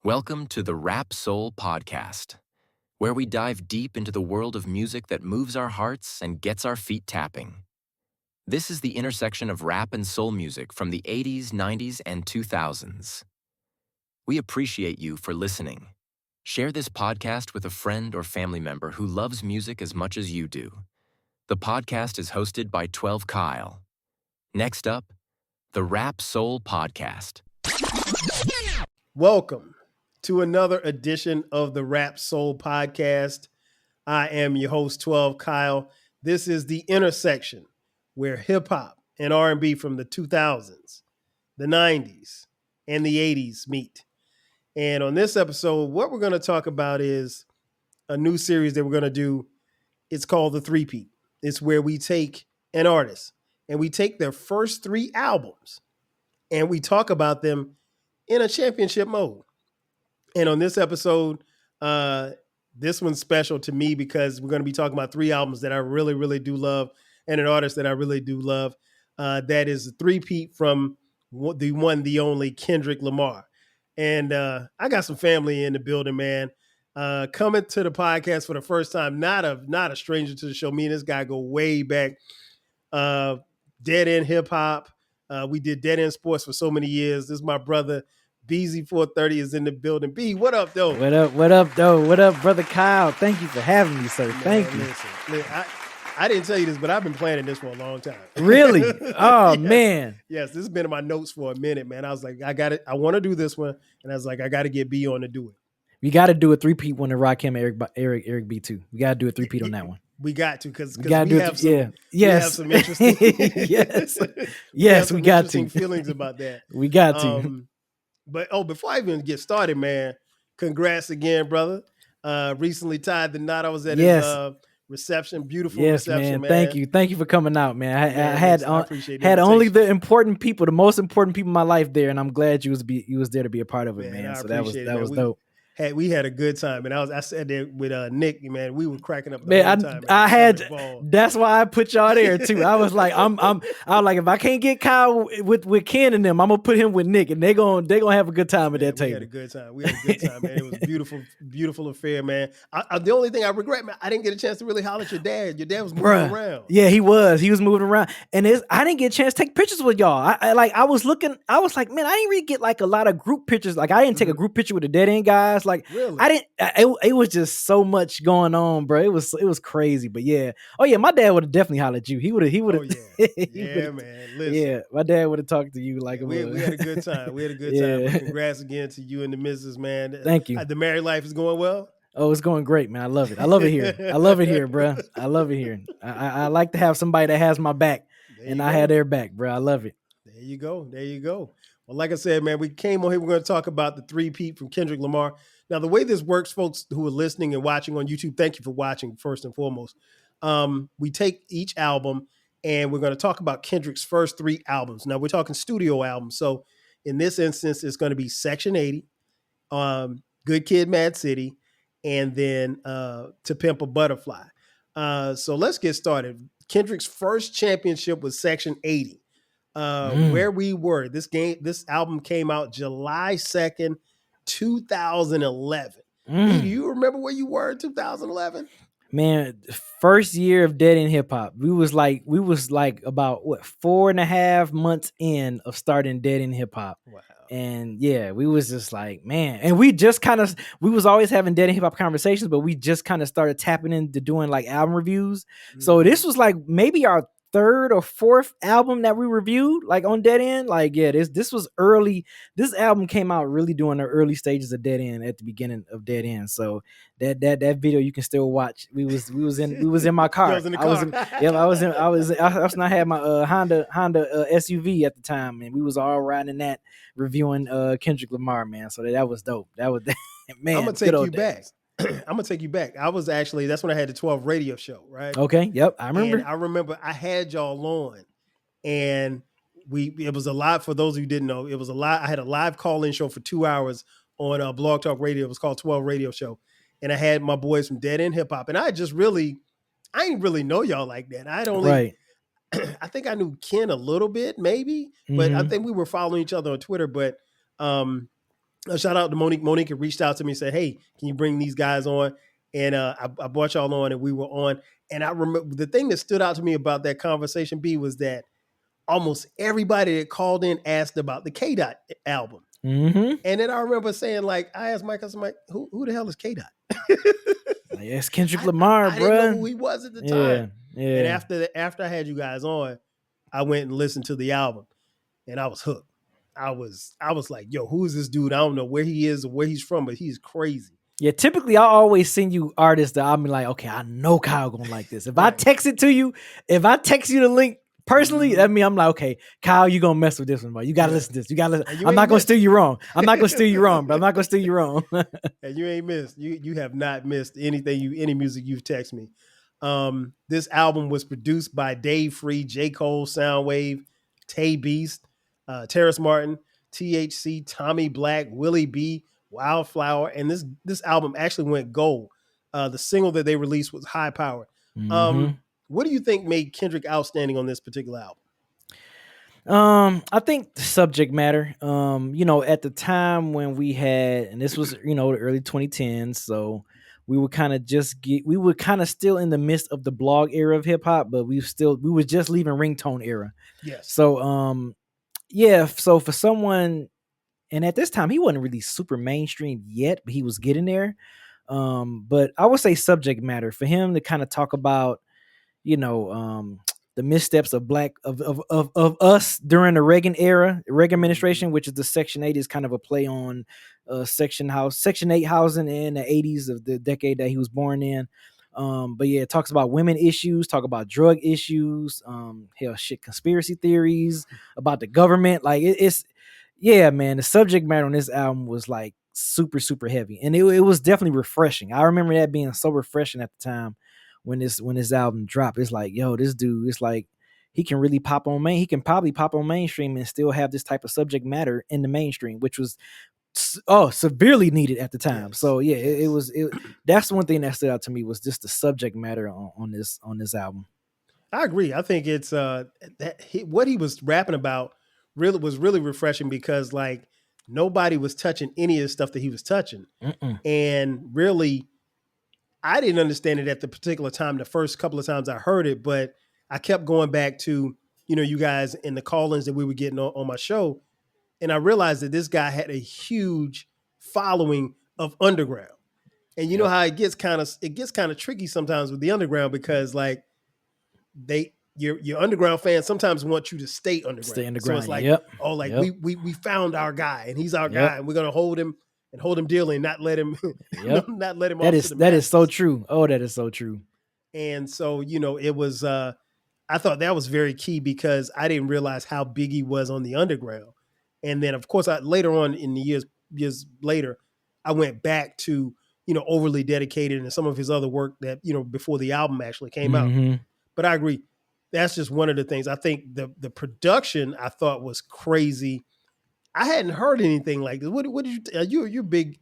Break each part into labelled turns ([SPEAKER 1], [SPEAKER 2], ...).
[SPEAKER 1] Welcome to the Rap Soul Podcast, where we dive deep into the world of music that moves our hearts and gets our feet tapping. This is the intersection of rap and soul music from the 80s, 90s, and 2000s. We appreciate you for listening. Share this podcast with a friend or family member who loves music as much as you do. The podcast is hosted by 12 Kyle. Next up, the Rap Soul Podcast.
[SPEAKER 2] Welcome to another edition of the Rap Soul Podcast. I am your host, 12 Kyle. This is the intersection where hip hop and R&B from the 2000s, the 90s, and the 80s meet. And on this episode, what we're going to talk about is a new series that we're going to do. It's called The Three-Peat. It's where we take an artist and we take their first three albums and we talk about them in a championship mode. And on this episode, this one's special to me because we're going to be talking about three albums that I really, really do love and an artist that I really do love. That is a three-peat from the only Kendrick Lamar. And I got some family in the building, man. Coming to the podcast for the first time, not a stranger to the show. Me and this guy go way back. Dead End Hip Hop. We did Dead End Sports for so many years. This is my brother. BZ430 is in the building. B, what up, though?
[SPEAKER 3] What up, though? What up, brother Kyle? Thank you for having me, sir. Thank you.
[SPEAKER 2] Listen, I didn't tell you this, but I've been planning this for a long time.
[SPEAKER 3] Really? Oh,
[SPEAKER 2] Yes.
[SPEAKER 3] Man.
[SPEAKER 2] Yes, this has been in my notes for a minute, man. I was like, I got it. I want to do this one. And I was like, I got to get B on to do it.
[SPEAKER 3] We got to do a three-peat one to Rakim and Eric B too. We got to do a three-peat on that one.
[SPEAKER 2] We got to because we
[SPEAKER 3] have
[SPEAKER 2] some interesting
[SPEAKER 3] yes, we got to
[SPEAKER 2] feelings about that.
[SPEAKER 3] We got to.
[SPEAKER 2] But before I even get started, man, congrats again, brother. Recently tied the knot. I was at his reception, beautiful reception, man.
[SPEAKER 3] Thank you for coming out, man. I had
[SPEAKER 2] only
[SPEAKER 3] the important people, the most important people in my life there, and I'm glad you was there to be a part of it, man. So that was dope.
[SPEAKER 2] We had a good time, and I said that with Nick, man. We were cracking up.
[SPEAKER 3] That's why I put y'all there too. I was like, I was like, if I can't get Kyle with Ken and them, I'm gonna put him with Nick, and they gonna have a good time at that table.
[SPEAKER 2] We had a good time, man. It was a beautiful affair, man. The only thing I regret, man, I didn't get a chance to really holler at your dad. Your dad was moving around.
[SPEAKER 3] Yeah, he was moving around, and I didn't get a chance to take pictures with y'all. I was like, man, I didn't really get like a lot of group pictures. Like I didn't take a group picture with the Dead End guys. Like
[SPEAKER 2] really?
[SPEAKER 3] I didn't. It was just so much going on, bro. It was crazy, but yeah. Oh yeah, my dad would have definitely hollered at you. He would have.
[SPEAKER 2] Oh yeah, yeah, man. Listen.
[SPEAKER 3] Yeah, my dad would have talked to you like
[SPEAKER 2] we had a good time. We had a good time. But congrats again to you and the missus, man.
[SPEAKER 3] Thank you.
[SPEAKER 2] The married life is going well.
[SPEAKER 3] Oh, it's going great, man. I love it. I love it here. I love it here, bro. I love it here. I like to have somebody that has my back, and I had their back, bro. I love it.
[SPEAKER 2] There you go. Well, like I said, man, we came on here. We're going to talk about the three-peat from Kendrick Lamar. Now, the way this works, folks who are listening and watching on YouTube, thank you for watching first and foremost. We take each album and we're going to talk about Kendrick's first three albums. Now, we're talking studio albums. So in this instance, it's going to be Section 80, Good Kid, Mad City, and then To Pimp a Butterfly. So let's get started. Kendrick's first championship was Section 80. Where we were. This album came out July 2nd, 2011. Do you remember where you were in 2011?
[SPEAKER 3] Man, first year of Dead End Hip Hop. We was like about 4.5 months in of starting Dead End Hip Hop.
[SPEAKER 2] Wow.
[SPEAKER 3] And yeah, we was just like, man, and we was always having Dead End Hip Hop conversations, but we just kind of started tapping into doing like album reviews. So this was like maybe our third or fourth album that we reviewed, like on Dead End. Like, yeah, this was early. This album came out really during the early stages of Dead End, at the beginning of Dead End. So that video you can still watch. We was in my car. I had my Honda SUV at the time, and we was all riding in that reviewing Kendrick Lamar, man. So that was dope. That was man.
[SPEAKER 2] I'm gonna take you back. I'm gonna take you back. That's when I had the 12 radio show, right?
[SPEAKER 3] Okay. Yep. I remember.
[SPEAKER 2] And I remember I had y'all on, and it was a live, for those of you who didn't know, it was a live. I had a live call-in show for 2 hours on Blog Talk Radio. It was called 12 Radio Show. And I had my boys from Dead End Hip Hop. And I didn't really know y'all like that. I think I knew Ken a little bit, maybe, but I think we were following each other on Twitter. But shout out to Monique. Monique had reached out to me and said, "Hey, can you bring these guys on?" And I brought y'all on, and we were on. And I remember the thing that stood out to me about that conversation, B, was that almost everybody that called in asked about the K Dot album.
[SPEAKER 3] Mm-hmm.
[SPEAKER 2] And then I remember saying, like, I asked Mike, I was like, who the hell is K Dot?
[SPEAKER 3] Yes, Kendrick Lamar,
[SPEAKER 2] I
[SPEAKER 3] bro.
[SPEAKER 2] didn't know who he was at the time.
[SPEAKER 3] Yeah.
[SPEAKER 2] And after I had you guys on, I went and listened to the album, and I was hooked. I was like, yo, who is this dude? I don't know where he is or where he's from, but he's crazy.
[SPEAKER 3] Yeah, typically I always send you artists that I'll be like, okay, I know Kyle gonna like this. If I text it to you, if I text you the link personally, that means I'm like, okay, Kyle, you gonna mess with this one, bro. You gotta listen to this. You gotta listen. I'm not gonna steer you wrong. I'm not gonna steer you wrong, bro. I'm not gonna steer you wrong.
[SPEAKER 2] And you ain't missed. You have not missed any music you've texted me. This album was produced by Dave Free, J. Cole, Soundwave, Tay Beast, Terrace Martin, THC, Tommy Black, Willie B, Wildflower, and this album actually went gold. The single that they released was High Power. What do you think made Kendrick outstanding on this particular album?
[SPEAKER 3] I think the subject matter. At the time when we had, and this was, the early 2010s, so we were kind of still in the midst of the blog era of hip hop, but we were just leaving ringtone era.
[SPEAKER 2] Yes.
[SPEAKER 3] So, so for someone, and at this time he wasn't really super mainstream yet, but he was getting there. But I would say subject matter for him to kind of talk about, the missteps of us during the Reagan administration, which is the Section 8 is kind of a play on Section 8 housing in the 80s of the decade that he was born in. But yeah, it talks about women issues, talk about drug issues, conspiracy theories about the government. Like yeah, man, the subject matter on this album was like super, super heavy. And it was definitely refreshing. I remember that being so refreshing at the time when this album dropped. It's like, yo, this dude, it's like he can really he can probably pop on mainstream and still have this type of subject matter in the mainstream, which was severely needed at the time. Yes, so yeah, yes. That's the one thing that stood out to me was just the subject matter on this album.
[SPEAKER 2] I agree. I think it's what he was rapping about was really refreshing because like nobody was touching any of the stuff that he was touching. And really I didn't understand it at the particular time, the first couple of times I heard it, but I kept going back to, you guys and the call-ins that we were getting on my show. And I realized that this guy had a huge following of underground. And you know how it gets kind of tricky sometimes with the underground because like your underground fans sometimes want you to stay underground. So it's like, we found our guy and he's our guy and we're going to hold him dearly and not let him not let him
[SPEAKER 3] that is so true. Oh, that is so true.
[SPEAKER 2] And so, it was I thought that was very key because I didn't realize how big he was on the underground. And then of course later on in the years later, I went back to, Overly Dedicated and some of his other work that, before the album actually came out. But I agree. That's just one of the things. I think the production I thought was crazy. I hadn't heard anything like this. What did you're big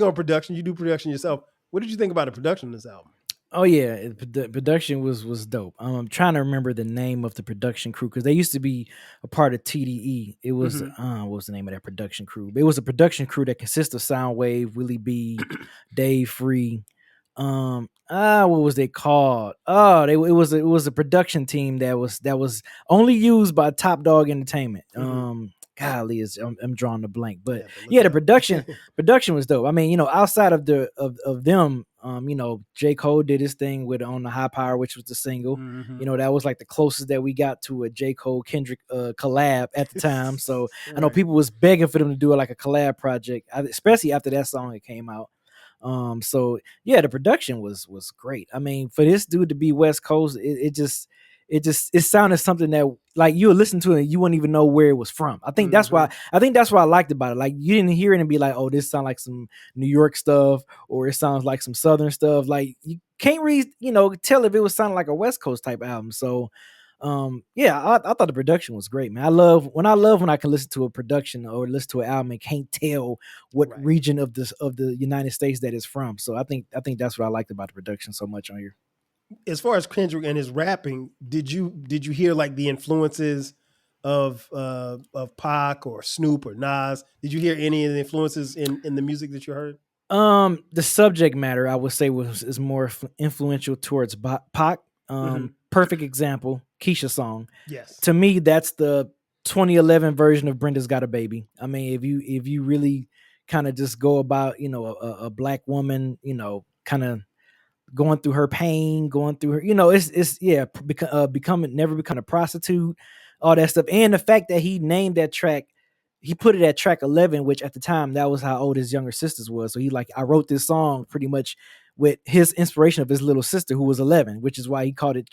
[SPEAKER 2] on production. You do production yourself. What did you think about the production of this album?
[SPEAKER 3] Oh yeah, the production was dope. I'm trying to remember the name of the production crew because they used to be a part of TDE. It was what was the name of that production crew? It was a production crew that consists of Soundwave, Willie B, Dave Free. What was they called? Oh, it was a production team that was only used by Top Dog Entertainment. Golly, I'm drawing a blank, but yeah, the production was dope. I mean, outside of them, J. Cole did his thing on the High Power, which was the single. That was like the closest that we got to a J. Cole Kendrick collab at the time. So right. I know people was begging for them to do like a collab project, especially after that song that came out. So yeah, the production was great. I mean, for this dude to be West Coast, it sounded something that like you would listen to it and you wouldn't even know where it was from. I think that's why I liked about it. Like you didn't hear it and be like, oh, this sounds like some New York stuff or it sounds like some Southern stuff. Like you can't really, tell if it was sounding like a West Coast type album. So I thought the production was great, man. I love when I can listen to a production or listen to an album and can't tell what region of the United States that is from. So I think that's what I liked about the production so much on here.
[SPEAKER 2] As far as Kendrick and his rapping, did you hear like the influences of Pac or Snoop or Nas? Did you hear any of the influences in the music that you heard?
[SPEAKER 3] The subject matter I would say is more influential towards Pac. Perfect example, Keisha song.
[SPEAKER 2] Yes.
[SPEAKER 3] To me, that's the 2011 version of Brenda's Got a Baby. I mean, if you really kind of just go about, a black woman, kind of going through her pain, going through her, never become a prostitute, all that stuff. And the fact that he named that track, he put it at track 11, which at the time that was how old his younger sisters was. So he like, I wrote this song pretty much with his inspiration of his little sister who was 11, which is why he called it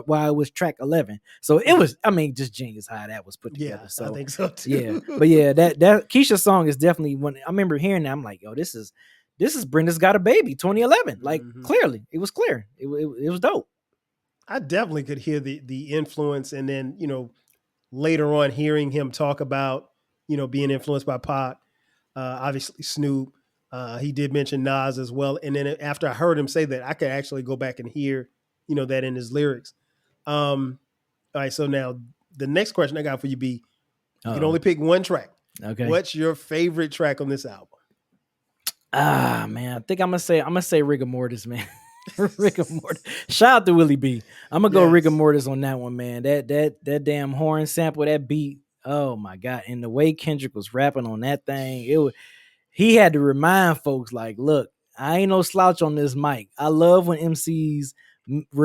[SPEAKER 3] why it was track 11. So it was, I mean, just genius how that was put together. So
[SPEAKER 2] I think so too.
[SPEAKER 3] Yeah, but yeah, that Keisha song is definitely when I remember hearing that, I'm like, yo, this is Brenda's Got a Baby 2011. Like clearly, it was clear. It was dope.
[SPEAKER 2] I definitely could hear the influence, and then later on hearing him talk about being influenced by Pac, obviously Snoop. He did mention Nas as well, and then after I heard him say that, I could actually go back and hear that in his lyrics. All right, so now the next question I got for you, B, you can only pick one track.
[SPEAKER 3] Okay,
[SPEAKER 2] what's your favorite track on this album?
[SPEAKER 3] Man, I think I'm gonna say Rigor Mortis, man. Rigor Mortis. Shout out to Willie B. I'm gonna go Rigor Mortis on that one, man. That damn horn sample, that beat. Oh my god! And the way Kendrick was rapping on that thing, he had to remind folks like, look, I ain't no slouch on this mic. I love when MCs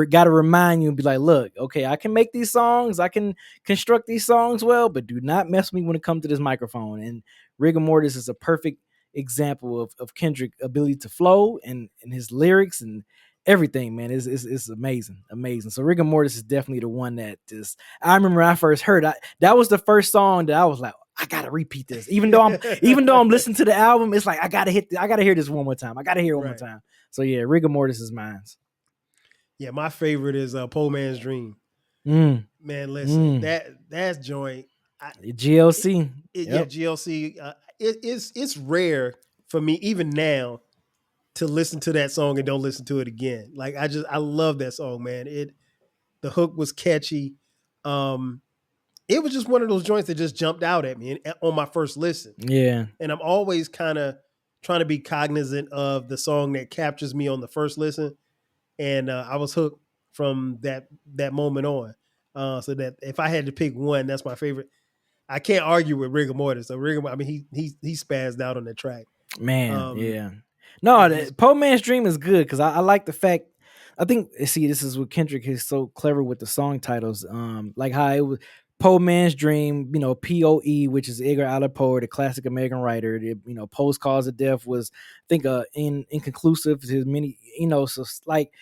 [SPEAKER 3] got to remind you and be like, look, okay, I can make these songs, I can construct these songs well, but do not mess with me when it comes to this microphone. And Rigor Mortis is a perfect example of Kendrick's ability to flow and his lyrics and everything, man. It's amazing. So Rigor Mortis is definitely the one that just, I remember when I first heard that was the first song that I was like, I gotta repeat this. Even though I'm listening to the album, it's like I gotta hear this one more time. I gotta hear it one more time. So yeah, Rigor Mortis is mine.
[SPEAKER 2] Yeah, my favorite is Poor Man's Dream. Man, listen, that's joint.
[SPEAKER 3] GLC.
[SPEAKER 2] Yeah, GLC. It's rare for me even now to listen to that song and don't listen to it again. Like I love that song, man. The hook was catchy. It was just one of those joints that just jumped out at me on my first listen.
[SPEAKER 3] Yeah.
[SPEAKER 2] And I'm always kind of trying to be cognizant of the song that captures me on the first listen. And I was hooked from that moment on. So that if I had to pick one, that's my favorite. I can't argue with Rigor Mortis. So I mean, he spazzed out on that track.
[SPEAKER 3] Man, yeah. No, Poor Man's Dream is good because I like the fact. I think this is what Kendrick is so clever with the song titles. Like how it was Poor Man's Dream, POE, which is Edgar Allan Poe, the classic American writer. Poe's Cause of Death was, I think, inconclusive to many, so like,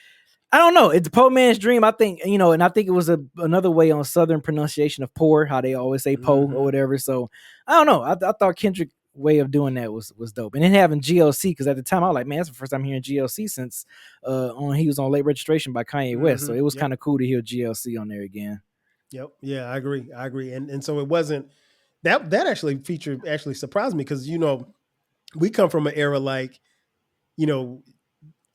[SPEAKER 3] I don't know. It's Poor Man's Dream. I think, and I think it was another way on Southern pronunciation of poor, how they always say Poe or whatever. So I don't know. I thought Kendrick way of doing that was dope. And then having GLC, because at the time I was like, man, that's the first time hearing GLC since he was on Late Registration by Kanye West. So it was kind of cool to hear GLC on there again.
[SPEAKER 2] Yep. Yeah, I agree. And so it wasn't that actually surprised me because we come from an era like,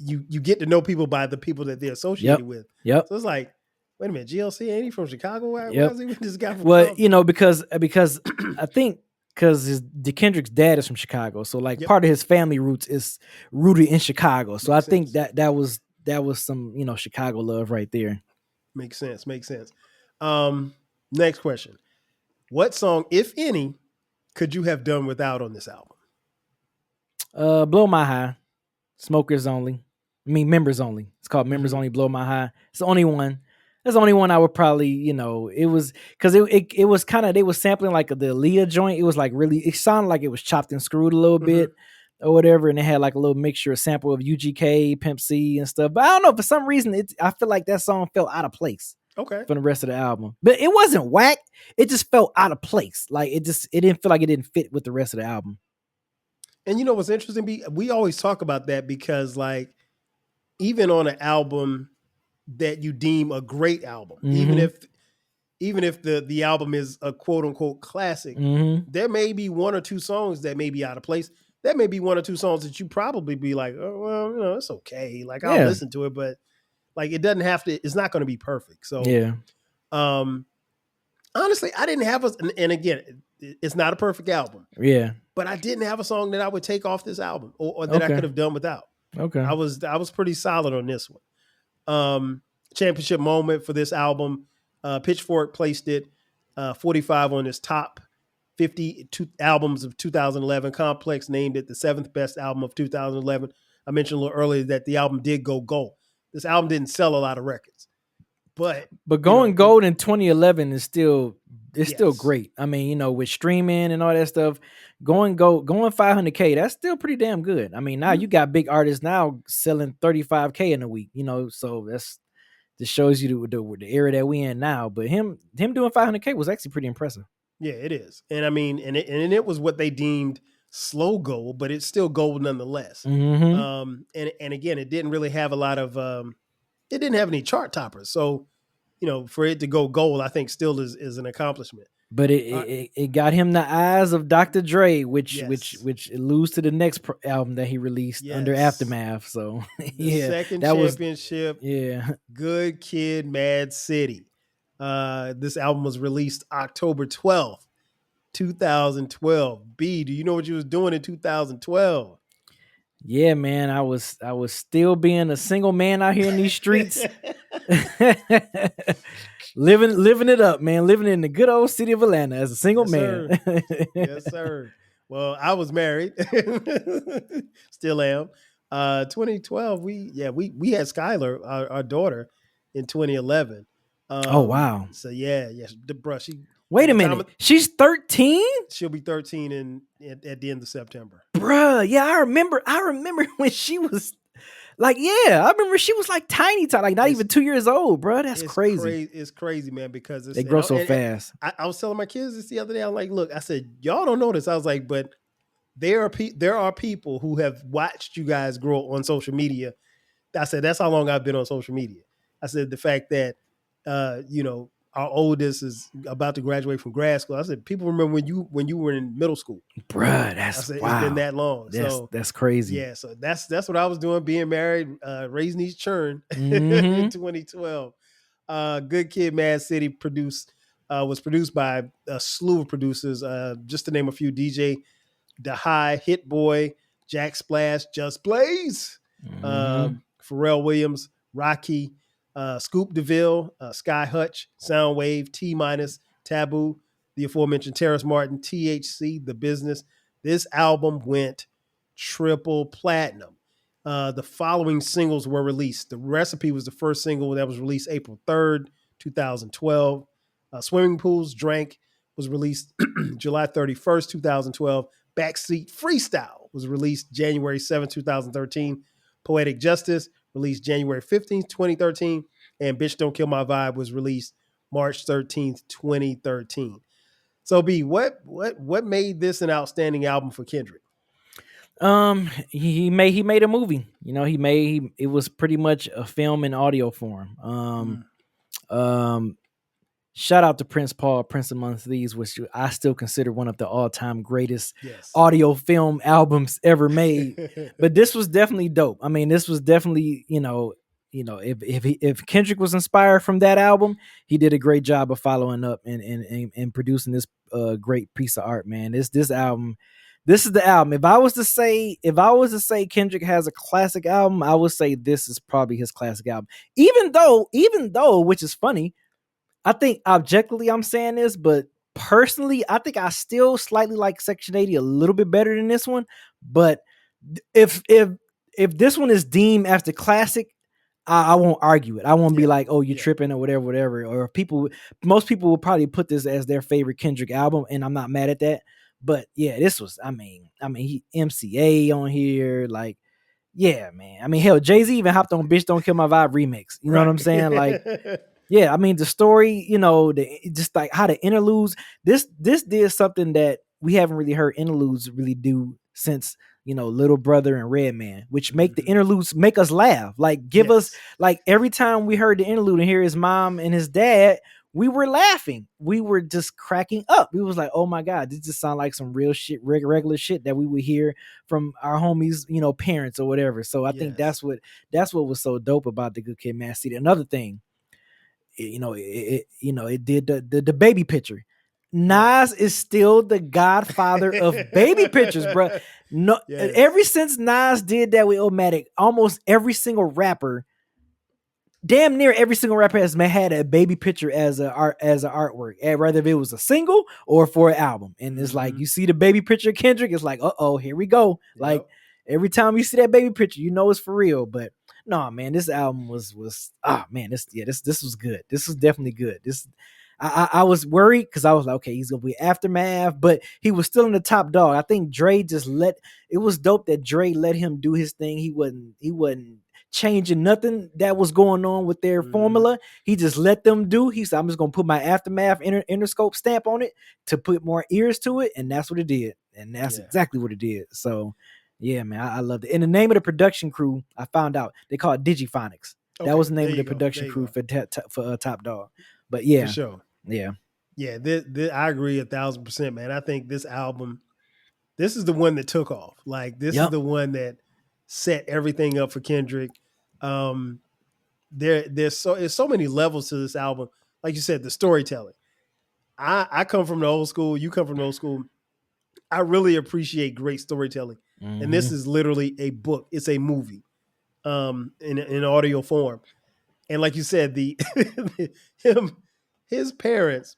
[SPEAKER 2] you get to know people by the people that they're associated with.
[SPEAKER 3] Yep.
[SPEAKER 2] So it's like, wait a minute, GLC, ain't he from Chicago? Why is he with this guy from
[SPEAKER 3] Chicago? Because I think because Kendrick's dad is from Chicago, so like part of his family roots is rooted in Chicago. So I think that was some Chicago love right there.
[SPEAKER 2] Makes sense. Next question: what song, if any, could you have done without on this album?
[SPEAKER 3] Blow My High, Smokers Only. Members only. It's called Members Only. Blow My High. It's the only one. That's the only one I would probably, it was because it was kind of, they was sampling like the Aaliyah joint. It was like really, it sounded like it was chopped and screwed a little bit or whatever. And it had like a little mixture, a sample of UGK, Pimp C and stuff. But I don't know, for some reason, I feel like that song felt out of place.
[SPEAKER 2] Okay.
[SPEAKER 3] From the rest of the album. But it wasn't whack. It just felt out of place. Like it didn't feel like it didn't fit with the rest of the album.
[SPEAKER 2] And you know what's interesting? We always talk about that because like, even on an album that you deem a great album, even if the album is a quote unquote classic, there may be one or two songs that may be out of place. There may be one or two songs that you probably be like, oh, well, it's okay. Like I'll listen to it, but like it doesn't have to. It's not going to be perfect. So honestly, I didn't have and again, it's not a perfect album,
[SPEAKER 3] Yeah.
[SPEAKER 2] but I didn't have a song that I would take off this album or that I
[SPEAKER 3] Okay.
[SPEAKER 2] could have done without.
[SPEAKER 3] Okay.
[SPEAKER 2] I was pretty solid on this one. Championship moment for this album. Pitchfork placed it 45 on its top 50 albums of 2011. Complex named it the 7th best album of 2011. I mentioned a little earlier that the album did go gold. This album didn't sell a lot of records, but
[SPEAKER 3] going gold in 2011 is still still
[SPEAKER 2] yes.
[SPEAKER 3] great. I mean, with streaming and all that stuff, going 500K, that's still pretty damn good. I mean, now you got big artists now selling 35K in a week, so this shows you the era that we in now. But him doing 500K was actually pretty impressive.
[SPEAKER 2] Yeah, it is. And I mean, and it was what they deemed slow gold, but it's still gold nonetheless.
[SPEAKER 3] Mm-hmm.
[SPEAKER 2] And again, it didn't really have a lot of it didn't have any chart toppers. So, for it to go gold, I think still is an accomplishment.
[SPEAKER 3] But it got him the eyes of Dr. Dre, which alludes to the next album that he released under Aftermath. So
[SPEAKER 2] the second championship. Good Kid, Mad City. This album was released October 12th, 2012. B, do you know what you was doing in 2012?
[SPEAKER 3] Yeah, man, I was still being a single man out here in these streets. living it up, man. Living in the good old city of Atlanta as a single man.
[SPEAKER 2] Yes, sir. Well, I was married. Still am. 2012, we had Skylar, our daughter, in 2011.
[SPEAKER 3] Oh wow.
[SPEAKER 2] So yes, bro.
[SPEAKER 3] Wait a minute. She's 13?
[SPEAKER 2] She'll be 13 at the end of September.
[SPEAKER 3] Bruh, yeah, I remember when she was like, I remember she was like tiny, like not even 2 years old, bro. That's crazy.
[SPEAKER 2] It's crazy, man, because
[SPEAKER 3] they grow so fast.
[SPEAKER 2] I was telling my kids this the other day. I'm like, look, I said, y'all don't know this. I was like, but there are people who have watched you guys grow on social media. I said, that's how long I've been on social media. I said, the fact that, our oldest is about to graduate from grad school. I said, people remember when you were in middle school.
[SPEAKER 3] Bruh, that's
[SPEAKER 2] wow.
[SPEAKER 3] It's
[SPEAKER 2] been that long.
[SPEAKER 3] That's crazy.
[SPEAKER 2] Yeah, so that's what I was doing, being married, raising these children in 2012. Good Kid, Mad City was produced by a slew of producers. Just to name a few: DJ Da High, Hit Boy, Jack Splash, Just Blaze, Pharrell Williams, Rocky, Scoop DeVille, Sky Hutch, Soundwave, T Minus, Taboo, the aforementioned Terrace Martin, THC, The Business. This album went triple platinum. The following singles were released. The Recipe was the first single that was released April 3rd, 2012. Swimming Pools Drank was released July 31st, 2012. Backseat Freestyle was released January 7th, 2013. Poetic Justice released January 15th, 2013. And Bitch Don't Kill My Vibe was released March 13th, 2013. So B, what made this an outstanding album for Kendrick?
[SPEAKER 3] He made a movie. It was pretty much a film in audio form. Shout out to Prince Paul, Prince Amongst Thieves, which I still consider one of the all-time greatest audio film albums ever made. But this was definitely dope. I mean, this was definitely, if Kendrick was inspired from that album, he did a great job of following up and producing this great piece of art, man. This album, this is the album. If I was to say Kendrick has a classic album, I would say this is probably his classic album. Even though, which is funny, I think objectively I'm saying this, but personally, I think I still slightly like Section 80 a little bit better than this one. But if this one is deemed as the classic, I won't argue it. I won't be like, oh, you're tripping or whatever. Or most people will probably put this as their favorite Kendrick album, and I'm not mad at that. But yeah, this was, I mean, he MCA on here, like, yeah, man. I mean, hell, Jay-Z even hopped on Bitch Don't Kill My Vibe remix. You know what I'm saying? Like, yeah, I mean, the story, just like how the interludes, this did something that we haven't really heard interludes really do since, Little Brother and Redman, which make the interludes make us laugh. Like, give us, like, every time we heard the interlude and hear his mom and his dad, we were laughing. We were just cracking up. We was like, oh my God, this just sound like some real shit, regular shit that we would hear from our homies, parents or whatever. So I think that's what was so dope about the Good Kid, Mad City. Another thing, it did the baby picture. Nas is still the godfather of baby pictures, bro. No,
[SPEAKER 2] Yes.
[SPEAKER 3] ever since Nas did that with Illmatic, almost every single rapper, damn near every single rapper has had a baby picture as an artwork, whether if it was a single or for an album. And it's like you see the baby picture of Kendrick, it's like, here we go.
[SPEAKER 2] Yep.
[SPEAKER 3] Like every time you see that baby picture, you know it's for real. But no, man, this album was this was good. This was definitely good. I was worried because I was like, okay, he's gonna be Aftermath, but he was still in the top dog. I think Dre just it was dope that Dre let him do his thing. He wasn't changing nothing that was going on with their formula. He just let them do. He said, I'm just gonna put my Aftermath Interscope stamp on it to put more ears to it, and that's what it did. And that's exactly what it did. So yeah, man, I loved it. And the name of the production crew, I found out they call it Digiphonics. That was the name of the production crew for Top Dog. But yeah,
[SPEAKER 2] for sure.
[SPEAKER 3] Yeah.
[SPEAKER 2] I agree 1,000%, man. I think this album, this is the one that took off. Like this is the one that set everything up for Kendrick. There's so many levels to this album. Like you said, the storytelling. I come from the old school. You come from the old school. I really appreciate great storytelling, and this is literally a book. It's a movie, in audio form. And like you said, his parents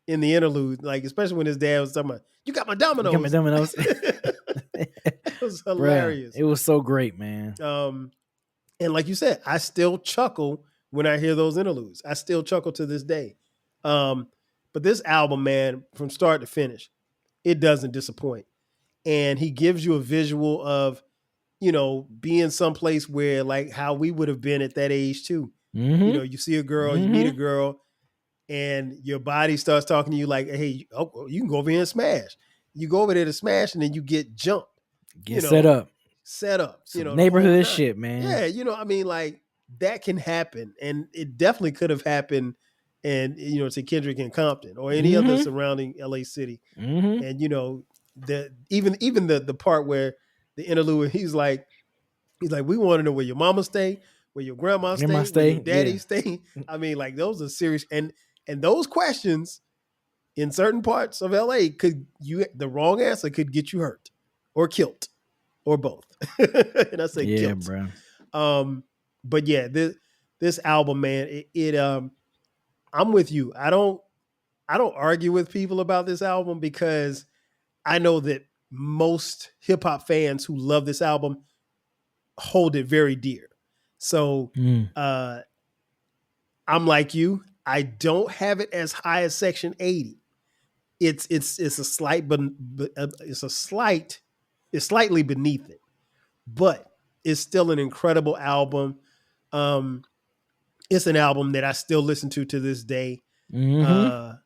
[SPEAKER 2] in the interlude, like especially when his dad was talking about, "You got my dominoes."
[SPEAKER 3] You got my dominoes.
[SPEAKER 2] It was hilarious.
[SPEAKER 3] Bruh, it was so great, man.
[SPEAKER 2] And like you said, I still chuckle when I hear those interludes. I still chuckle to this day. But this album, man, from start to finish, it doesn't disappoint. And he gives you a visual of, being someplace where like how we would have been at that age too. You see a girl, you meet a girl, and your body starts talking to you like, hey, you can go over here and smash. You go over there to smash, and then you get jumped.
[SPEAKER 3] Get set up.
[SPEAKER 2] Some
[SPEAKER 3] neighborhood shit, man.
[SPEAKER 2] Yeah, I mean, like that can happen, and it definitely could have happened, and to Kendrick in Compton or any other surrounding LA city. And even the part where the interlude, he's like, we want to know where your mama stay, where your grandma stay, where your daddy stay. I mean, like those are serious, and those questions in certain parts of LA the wrong answer could get you hurt or killed or both. And I say killed.
[SPEAKER 3] Bro.
[SPEAKER 2] But yeah, this album, man, I'm with you. I don't argue with people about this album because I know that most hip hop fans who love this album hold it very dear. So I'm like you. I don't have it as high as Section 80. It's slightly beneath it, but it's still an incredible album. It's an album that I still listen to this day. And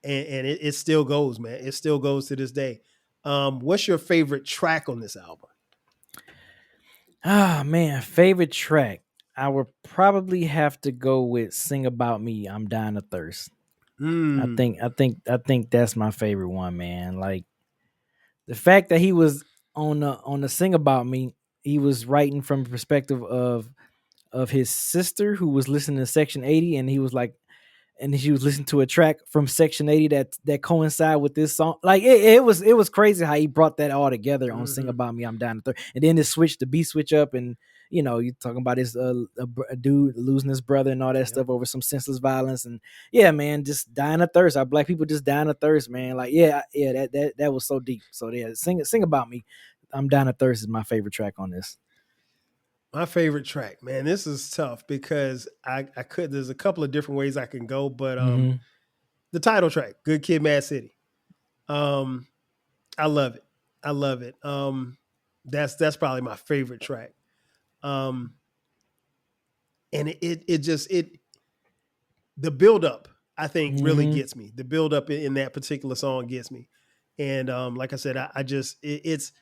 [SPEAKER 2] it still goes, man. It still goes to this day. What's your favorite track on this album?
[SPEAKER 3] Man, favorite track. I would probably have to go with "Sing About Me." I'm dying of thirst. I think that's my favorite one, man. Like the fact that he was on the "Sing About Me," he was writing from the perspective of his sister who was listening to Section 80, and he was like, and she was listening to a track from Section 80 that coincide with this song. Like it was crazy how he brought that all together on "Sing About Me." I'm down to third, and then the beat switch up, and you're talking about his a dude losing his brother and all that stuff over some senseless violence, and yeah, man, just dying of thirst. Our black people just dying of thirst, man. Like that was so deep. So yeah, sing About Me. I'm down to thirst is my favorite track on this.
[SPEAKER 2] My favorite track, man. This is tough because there's a couple of different ways I can go, but the title track, "Good Kid, Mad City." I love it. I love it. That's probably my favorite track. And the build up, I think, really gets me. The build up in that particular song gets me. And like I said, it's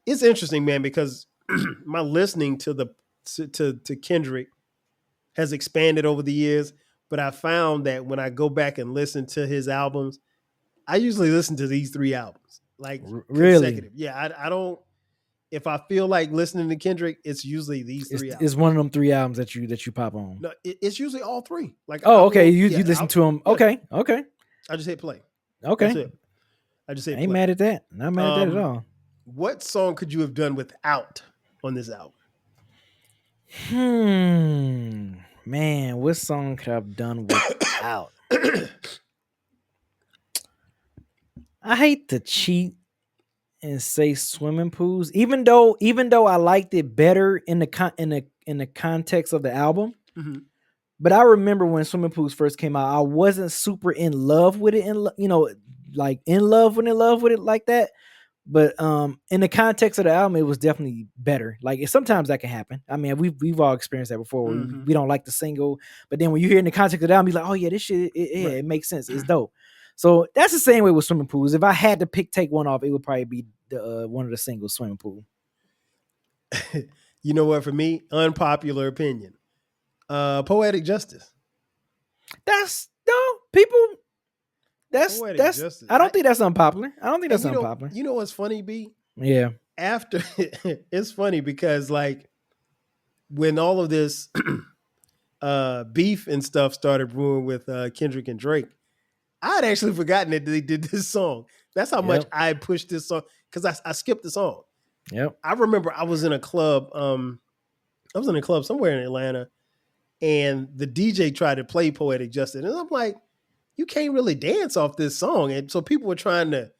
[SPEAKER 2] interesting, man, because my listening to Kendrick has expanded over the years, but I found that when I go back and listen to his albums, I usually listen to these 3 albums, like
[SPEAKER 3] really?
[SPEAKER 2] consecutive. Yeah, I don't. if I feel like listening to Kendrick, it's usually these three
[SPEAKER 3] It's
[SPEAKER 2] albums.
[SPEAKER 3] one of them 3 albums that you pop on.
[SPEAKER 2] No, it's usually all three. Like, I
[SPEAKER 3] Oh, okay.
[SPEAKER 2] will,
[SPEAKER 3] You listen to them.
[SPEAKER 2] yeah,
[SPEAKER 3] Okay.
[SPEAKER 2] I just hit play. That's
[SPEAKER 3] Okay.
[SPEAKER 2] it. I just
[SPEAKER 3] I
[SPEAKER 2] hit
[SPEAKER 3] ain't
[SPEAKER 2] play.
[SPEAKER 3] mad at that. Not mad at that at
[SPEAKER 2] Um,
[SPEAKER 3] all.
[SPEAKER 2] What song could you have done without on this album?
[SPEAKER 3] Man, what song could I have done without? I hate to cheat and say swimming pools, even though I liked it better in the context of the album.
[SPEAKER 2] Mhm.
[SPEAKER 3] But I remember when swimming pools first came out, I wasn't super in love with it, like in love with it like that. But in the context of the album, it was definitely better. Like sometimes that can happen. I mean, we've all experienced that before. Where
[SPEAKER 2] Mhm.
[SPEAKER 3] we don't like the single, but then when you hear it in the context of the album, you're like, oh yeah, this shit,
[SPEAKER 2] Right.
[SPEAKER 3] it makes sense. It's dope. So that's the same way with swimming pools. If I had to take one off, it would probably be the one of the singles, swimming pool.
[SPEAKER 2] You know what? For me, unpopular opinion. Poetic Justice.
[SPEAKER 3] That's no people.
[SPEAKER 2] Poetic
[SPEAKER 3] That's.
[SPEAKER 2] Justice.
[SPEAKER 3] I don't think that's unpopular. I don't think
[SPEAKER 2] And
[SPEAKER 3] that's unpopular.
[SPEAKER 2] you know what's funny, B?
[SPEAKER 3] Yeah.
[SPEAKER 2] After it's funny because like when all of this beef and stuff started brewing with Kendrick and Drake, I'd actually forgotten that they did this song. That's how much
[SPEAKER 3] Yep.
[SPEAKER 2] I pushed this song because I skipped the song.
[SPEAKER 3] Yep.
[SPEAKER 2] I remember I was in a club. I was in a club somewhere in Atlanta, and the DJ tried to play Poetic Justice, and I'm like, you can't really dance off this song. And so people were trying to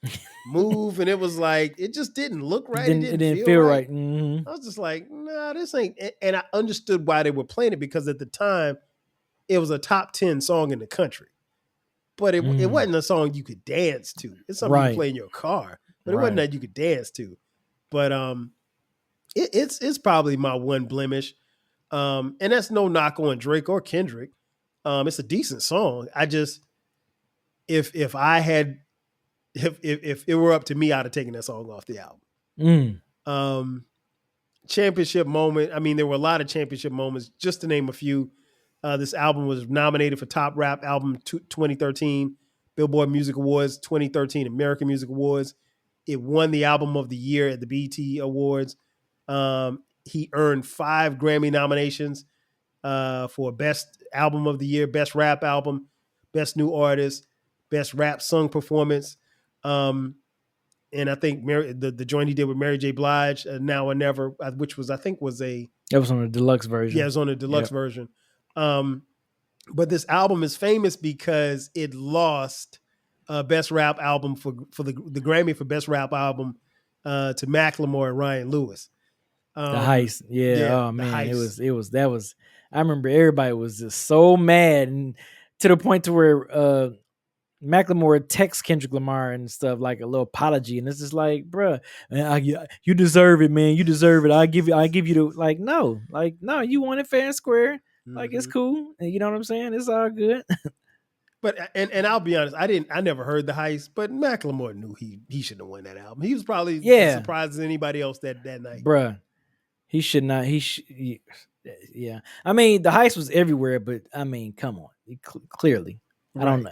[SPEAKER 2] move, and it was like it just didn't look right. It didn't feel right.
[SPEAKER 3] Mm-hmm.
[SPEAKER 2] I was just like, nah, this ain't. And I understood why they were playing it because at the time it was a top 10 song in the country. But it wasn't a song you could dance to. It's something you play in your car, but it wasn't that you could dance to. But it's probably my one blemish. And that's no knock on Drake or Kendrick. It's a decent song. I just if it were up to me, I'd have taken that song off the album. Championship moment. I mean, there were a lot of championship moments. Just to name a few, this album was nominated for Top Rap Album 2013, Billboard Music Awards 2013, American Music Awards. It won the Album of the Year at the BET Awards. He earned 5 Grammy nominations for Best Album of the Year, Best Rap Album, Best New Artist, Best Rap Sung Performance. And I think the joint he did with Mary J. Blige, Now or Never, which was, I think was
[SPEAKER 3] that was on the deluxe version.
[SPEAKER 2] Yeah, it was on the deluxe version. But this album is famous because it lost Best Rap Album for the Grammy for Best Rap Album to Macklemore and Ryan Lewis.
[SPEAKER 3] The Heist. Yeah. Oh man,
[SPEAKER 2] Heist.
[SPEAKER 3] it was that was. I remember everybody was just so mad, and to the point to where Macklemore texts Kendrick Lamar and stuff like a little apology, and it's just like, bruh, you deserve it, man. You deserve it. I give you the like, no, you want it fair and square. Like it's cool. You know what I'm saying? It's all good.
[SPEAKER 2] But and I'll be honest, I never heard The Heist, but Macklemore knew he shouldn't have won that album. He was probably as surprised as anybody else that night.
[SPEAKER 3] Bruh, he should not. Yeah. I mean, The Heist was everywhere, but I mean, come on, clearly, I don't know.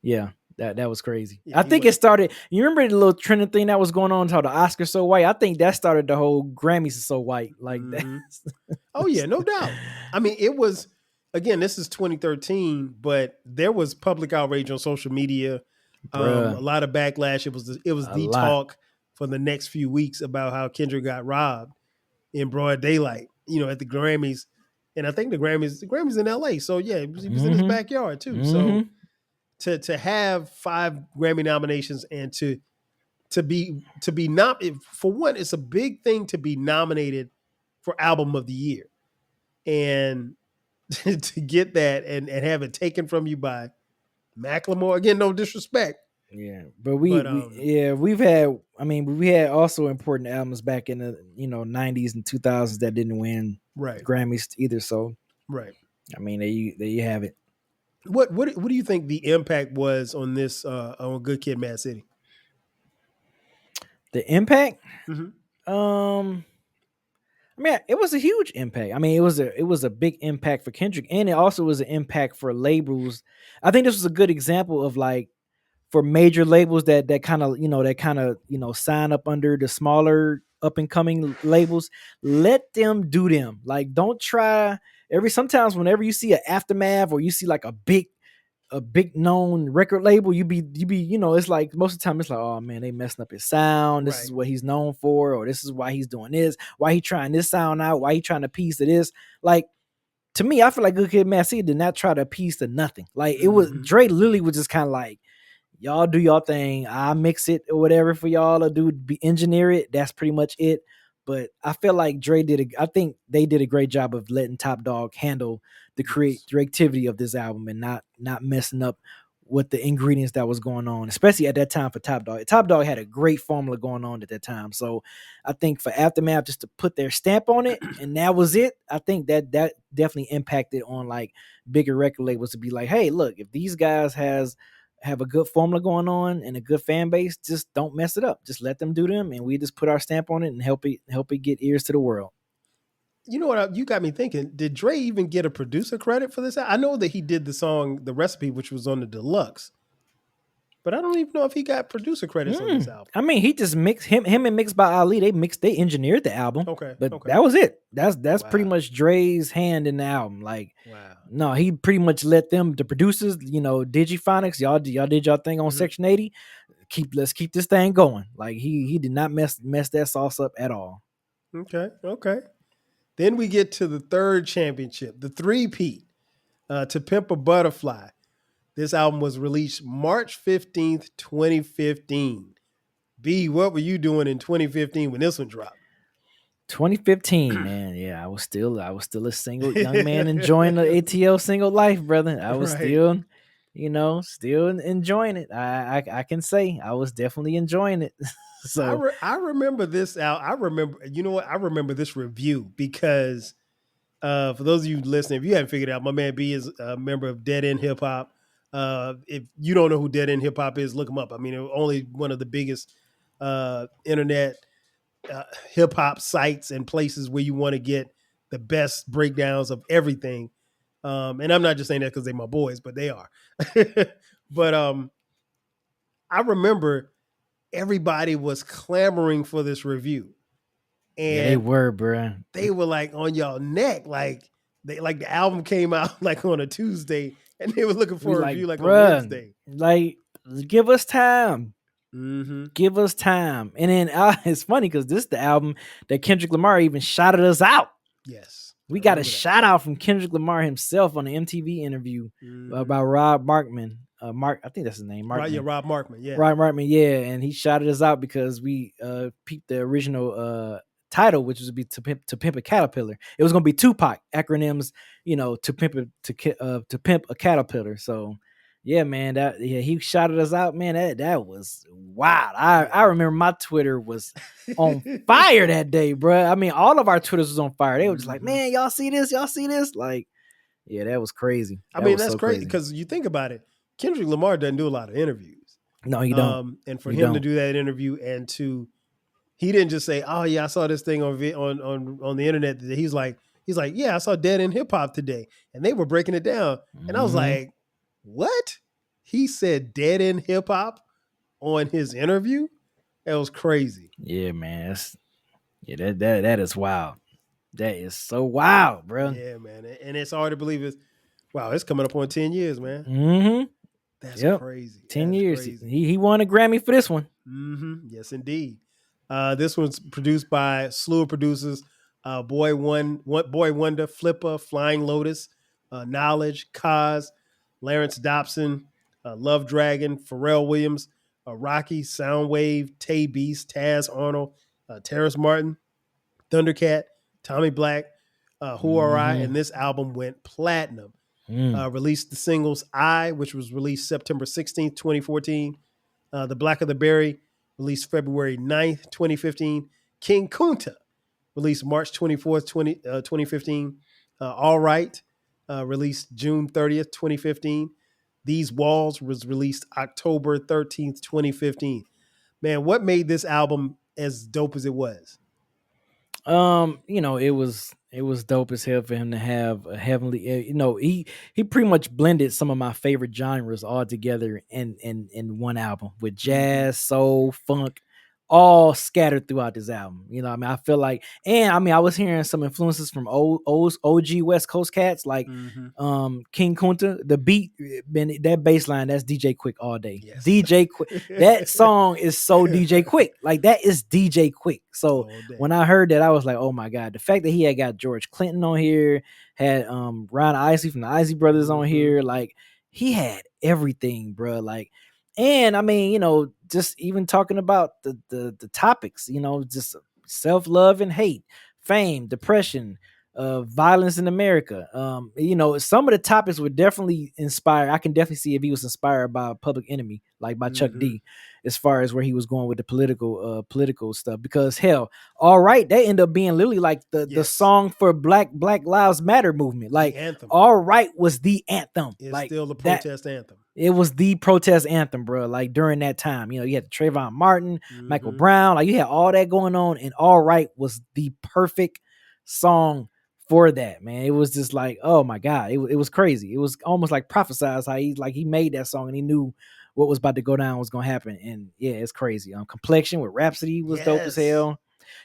[SPEAKER 3] Yeah, that was crazy. Yeah, I think it started. You remember the little trending thing that was going on called the Oscars So White? I think that started the whole Grammys So White like that.
[SPEAKER 2] Oh yeah, no doubt. I mean, it was. Again, this is 2013, but there was public outrage on social media, a lot of backlash. It was the talk for the next few weeks about how Kendrick got robbed in broad daylight, at the Grammys. And I think the Grammys in LA. So yeah, he was in his backyard too. So to have 5 Grammy nominations and to be not for one, it's a big thing to be nominated for Album of the Year. And to get that and have it taken from you by Macklemore, again, no disrespect.
[SPEAKER 3] Yeah, but we had also important albums back in the 90s and 2000s that didn't win Grammys either. So I mean, there you have it.
[SPEAKER 2] What do you think the impact was on this on Good Kid, Mad City?
[SPEAKER 3] The impact? I mean, it was a huge impact. I mean, it was a big impact for Kendrick, and it also was an impact for labels. I think this was a good example of like for major labels that kind of sign up under the smaller up and coming labels. Let them do them. Like, don't try sometimes whenever you see an Aftermath or you see like a big known record label, you be it's like most of the time it's like, oh man, they messing up his sound. This is
[SPEAKER 2] Right.
[SPEAKER 3] what he's known for, or this is why he's doing this, why he trying this sound out, why he trying to piece to this. Like, to me, I feel like Good Kid, Mad City did not try to piece to nothing. Like, it was Dre literally was just kind of like, y'all do y'all thing, I mix it or whatever for y'all, or engineer it. That's pretty much it. But I feel like I think they did a great job of letting Top Dog handle the creativity of this album and not messing up with the ingredients that was going on, especially at that time for Top Dog. Top Dog had a great formula going on at that time. So I think for Aftermath just to put their stamp on it and that was it, I think that definitely impacted on like bigger record labels to be like, hey, look, if these guys have a good formula going on and a good fan base, just don't mess it up. Just let them do them, and we just put our stamp on it and help it get ears to the world.
[SPEAKER 2] You know what? You got me thinking. Did Dre even get a producer credit for this? I know that he did the song "The Recipe," which was on the deluxe, but I don't even know if he got producer credits on this album.
[SPEAKER 3] I mean, he just mixed him and Mixed by Ali. They engineered the album.
[SPEAKER 2] Okay,
[SPEAKER 3] but that was it. That's pretty much Dre's hand in the album. Like,
[SPEAKER 2] wow.
[SPEAKER 3] No, he pretty much let them, the producers, Digiphonics, y'all did y'all thing on Section 80. Let's keep this thing going. Like, he did not mess that sauce up at all.
[SPEAKER 2] Okay. Then we get to the third championship, the three-peat, To Pimp a Butterfly. This album was released March 15th, 2015. B, what were you doing in 2015 when this one dropped?
[SPEAKER 3] 2015, man. Yeah, I was still a single young man enjoying the ATL single life, brother. I was still enjoying it. I can say I was definitely enjoying it. So
[SPEAKER 2] I remember this out. I remember this review because for those of you listening, if you haven't figured it out, my man B is a member of Dead End Hip Hop. If you don't know who Dead End Hip Hop is, look him up. I mean, only one of the biggest internet hip hop sites and places where you want to get the best breakdowns of everything. And I'm not just saying that because they're my boys, but they are. But I remember everybody was clamoring for this review. And
[SPEAKER 3] they were, bro.
[SPEAKER 2] They were like on y'all neck. Like the album came out like on a Tuesday and they were looking for a review like on Wednesday.
[SPEAKER 3] Like, give us time.
[SPEAKER 2] Mm-hmm.
[SPEAKER 3] Give us time. And then it's funny because this is the album that Kendrick Lamar even shouted us out.
[SPEAKER 2] Yes.
[SPEAKER 3] We got a shout out from Kendrick Lamar himself on the MTV interview about Rob Markman. I think that's his name.
[SPEAKER 2] Right, yeah, Rob Markman. Yeah.
[SPEAKER 3] Rob Markman, yeah. And he shouted us out because we peeped the original title, which was to be to pimp a caterpillar. It was gonna be Tupac acronyms, to pimp a caterpillar. So yeah, man, he shouted us out, man. That was wild. I remember my Twitter was on fire that day, bro. I mean, all of our Twitters was on fire. They were just like, man, y'all see this? Y'all see this? Like, yeah, that was crazy.
[SPEAKER 2] I mean, that's so crazy because you think about it. Kendrick Lamar doesn't do a lot of interviews.
[SPEAKER 3] No, he don't.
[SPEAKER 2] And for him to do that interview and he didn't just say, "Oh yeah, I saw this thing on the internet." He's like, "Yeah, I saw Dead End Hip Hop today, and they were breaking it down." And I was like, "What?" He said Dead End Hip Hop on his interview. That was crazy.
[SPEAKER 3] Yeah, man. That is wild. That is so wild, bro.
[SPEAKER 2] Yeah, man. And it's hard to believe it's coming up on 10 years, man.
[SPEAKER 3] Mm-hmm.
[SPEAKER 2] That's crazy.
[SPEAKER 3] 10 years. Crazy. He won a Grammy for this one.
[SPEAKER 2] Mm-hmm. Yes, indeed. This one's produced by slew of producers: Boy Wonder, Flipper, Flying Lotus, Knowledge, Kaz, Lawrence Dobson, Love Dragon, Pharrell Williams, Rocky, Soundwave, Tay Beast, Taz Arnold, Terrace Martin, Thundercat, Tommy Black, Who Are I? And this album went platinum. Released the singles I, which was released September 16th, 2014. The Black of the Berry, released February 9th, 2015. King Kunta, released March 24th, 2015. All Right, released June 30th, 2015. These Walls was released October 13th, 2015. Man, what made this album as dope as it was?
[SPEAKER 3] It was dope as hell for him to have a heavenly, he pretty much blended some of my favorite genres all together in one album with jazz, soul, funk, all scattered throughout this album. You know, I mean, I feel like, and I mean, I was hearing some influences from OG West Coast cats like
[SPEAKER 2] Mm-hmm.
[SPEAKER 3] King Kunta. The beat, that bass line, that's DJ Quick all day.
[SPEAKER 2] Yes.
[SPEAKER 3] DJ Quick. That song is so DJ Quick. Like that is DJ Quick. So
[SPEAKER 2] All day.
[SPEAKER 3] when I heard that, I was like, oh my God. The fact that he had got George Clinton on here, had Ron Isley from the Isley Brothers on here, like he had everything, bro. Like, and I mean, you know, just even talking about the topics, you know, just self-love and hate, fame, depression, violence in America. You know, some of the topics were definitely inspired. I can definitely see if he was inspired by Public Enemy, like by Chuck D, as far as where he was going with the political stuff. Because hell, all right, they end up being literally like the song for Black Lives Matter movement. Like,
[SPEAKER 2] anthem.
[SPEAKER 3] All Right was the anthem.
[SPEAKER 2] It's
[SPEAKER 3] like
[SPEAKER 2] still the protest anthem.
[SPEAKER 3] It was the protest anthem, bro. Like during that time, you know, you had Trayvon Martin, Michael Brown, like you had all that going on, and All Right was the perfect song for that, man. It was just like, oh my God, it was crazy. It was almost like prophesized how he made that song and he knew what was about to go down was gonna happen. And yeah, it's crazy. Complexion with Rhapsody was dope as hell.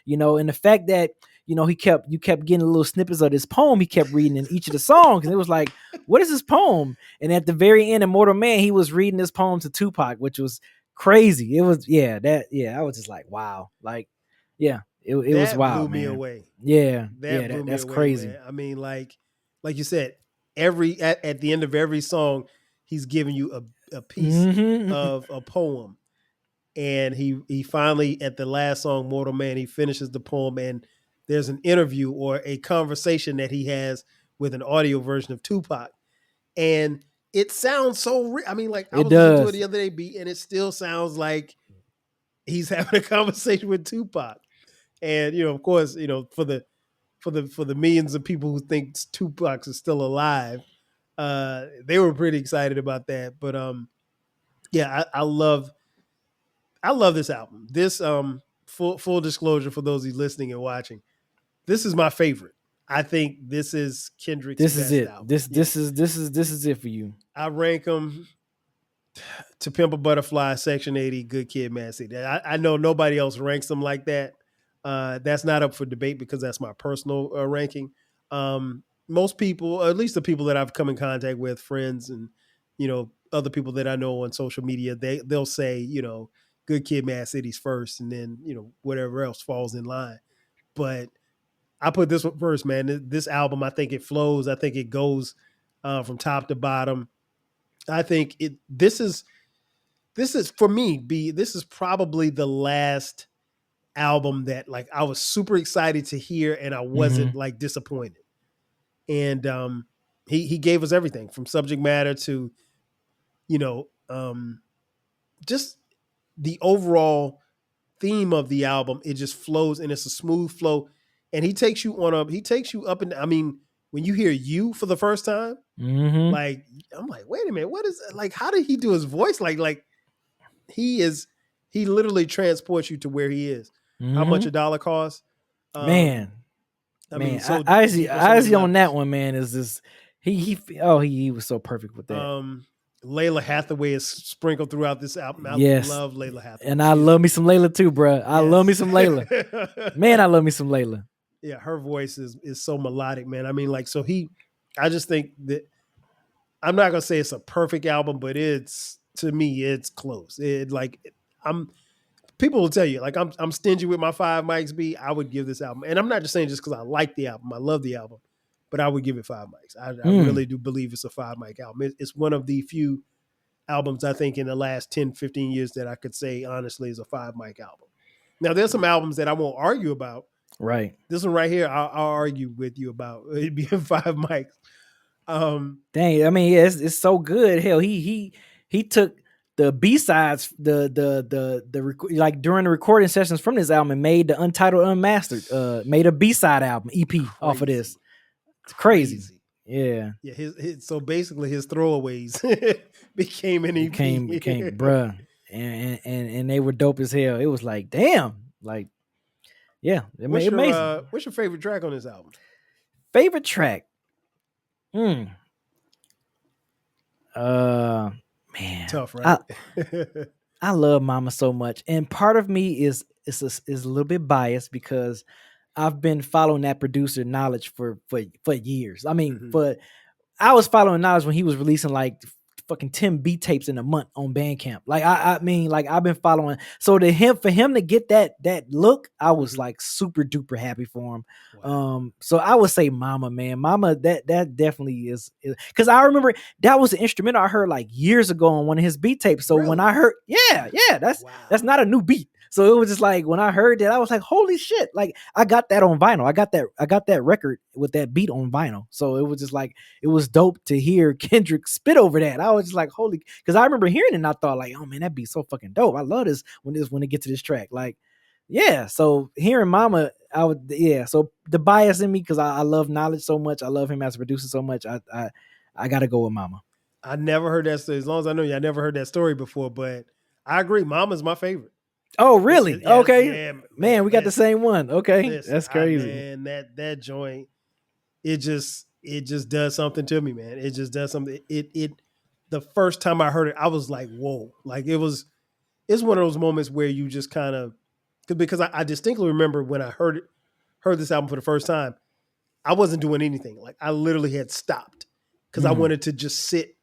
[SPEAKER 3] You know, and the fact that, you know, you kept getting little snippets of this poem he kept reading in each of the songs, and it was like, what is this poem? And at the very end, Immortal Man, he was reading this poem to Tupac, which was crazy. It was, I was just like, wow, like, yeah, it was wild,
[SPEAKER 2] blew me
[SPEAKER 3] man.
[SPEAKER 2] away.
[SPEAKER 3] Yeah,
[SPEAKER 2] That's
[SPEAKER 3] away, crazy.
[SPEAKER 2] Man. I mean, like you said, at the end of every song, he's giving you a piece of a poem. And he finally, at the last song, Mortal Man, he finishes the poem, and there's an interview or a conversation that he has with an audio version of Tupac. And it sounds so I mean, like, I was listening to it the other day, and it still sounds like he's having a conversation with Tupac. And, you know, of course, you know, for the millions of people who think Tupac is still alive, they were pretty excited about that. But yeah, I love this album. This full disclosure for those who's listening and watching, this is my favorite. I think this is Kendrick's best album.
[SPEAKER 3] This is it for you.
[SPEAKER 2] I rank them To Pimp a Butterfly, Section 80, Good Kid, Mad City. I know nobody else ranks them like that. That's not up for debate because that's my personal ranking. Most people, or at least the people that I've come in contact with, friends and, you know, other people that I know on social media, they'll say, you know, Good Kid, Mad City's first, and then, you know, whatever else falls in line. But I put this one first, man. This album, I think it flows. I think it goes from top to bottom. I think this is for me, this is probably the last album that, like, I was super excited to hear and I wasn't like disappointed. And he gave us everything from subject matter to, you know, just the overall theme of the album. It just flows, and it's a smooth flow. And he takes you up, and I mean, when you hear You for the first time, like, I'm like, wait a minute, what is, like, how did he do his voice? Like he literally transports you to where he is. How much a dollar costs?
[SPEAKER 3] Man.
[SPEAKER 2] I mean, so
[SPEAKER 3] Izzy on that one, man, is this he was so perfect with that.
[SPEAKER 2] Layla Hathaway is sprinkled throughout this album. I love Layla Hathaway.
[SPEAKER 3] And I love me some Layla too, bro. I love me some Layla. Man, I love me some Layla.
[SPEAKER 2] Yeah, her voice is so melodic, man. I mean, like, so I just think that, I'm not gonna say it's a perfect album, but to me, it's close. People will tell you, like, I'm stingy with my 5 mics. I would give this album, and I'm not just saying just because I like the album, I love the album, but I would give it 5 mics. I really do believe it's a 5 mic album. It's one of the few albums, I think, in the last 10, 15 years that I could say honestly is a 5 mic album. Now, there's some albums that I won't argue about.
[SPEAKER 3] Right.
[SPEAKER 2] This one right here, I'll argue with you about it being 5 mics.
[SPEAKER 3] Dang, I mean, yeah, it's so good. Hell, he took the B-sides, like during the recording sessions from this album and made the Untitled Unmastered, made a B-side album EP off of this. It's crazy. Yeah.
[SPEAKER 2] Yeah, so basically his throwaways became an EP.
[SPEAKER 3] Became bruh. And they were dope as hell. It was like, damn. Like, yeah. Amazing.
[SPEAKER 2] What's your favorite track on this album?
[SPEAKER 3] Favorite track? Man.
[SPEAKER 2] Tough, right?
[SPEAKER 3] I love Mama so much, and part of me is a little bit biased because I've been following that producer Knowledge for years. I mean,
[SPEAKER 2] Mhm.
[SPEAKER 3] for I was following Knowledge when he was releasing like fucking 10 beat tapes in a month on Bandcamp. Like I mean, like I've been following. So for him to get that look, I was like super duper happy for him.
[SPEAKER 2] Wow.
[SPEAKER 3] So I would say Mama, man. Mama, that definitely is because I remember that was an instrumental I heard like years ago on one of his beat tapes. So when
[SPEAKER 2] Really?
[SPEAKER 3] I heard, yeah, that's
[SPEAKER 2] Wow.
[SPEAKER 3] not a new beat. So it was just like when I heard that, I was like, holy shit. Like I got that on vinyl. I got that record with that beat on vinyl. So it was just like it was dope to hear Kendrick spit over that. I was just like, holy, because I remember hearing it and I thought like, oh man, that beat's so fucking dope. I love this when it gets to this track. Like, yeah. So hearing Mama, So the bias in me, because I love Knowledge so much, I love him as a producer so much. I gotta go with Mama.
[SPEAKER 2] I never heard that story. As long as I know you, I never heard that story before, but I agree. Mama's my favorite.
[SPEAKER 3] Oh, really?
[SPEAKER 2] Yeah,
[SPEAKER 3] Okay.
[SPEAKER 2] yeah,
[SPEAKER 3] Man, we got the
[SPEAKER 2] listen,
[SPEAKER 3] same one. Okay.
[SPEAKER 2] listen,
[SPEAKER 3] That's crazy.
[SPEAKER 2] man, that joint, it just does something to me, man. It just does something. The first time I heard it, I was like, whoa. Like it's one of those moments where you just kind of, because I distinctly remember when I heard this album for the first time, I wasn't doing anything. Like I literally had stopped because I wanted to just sit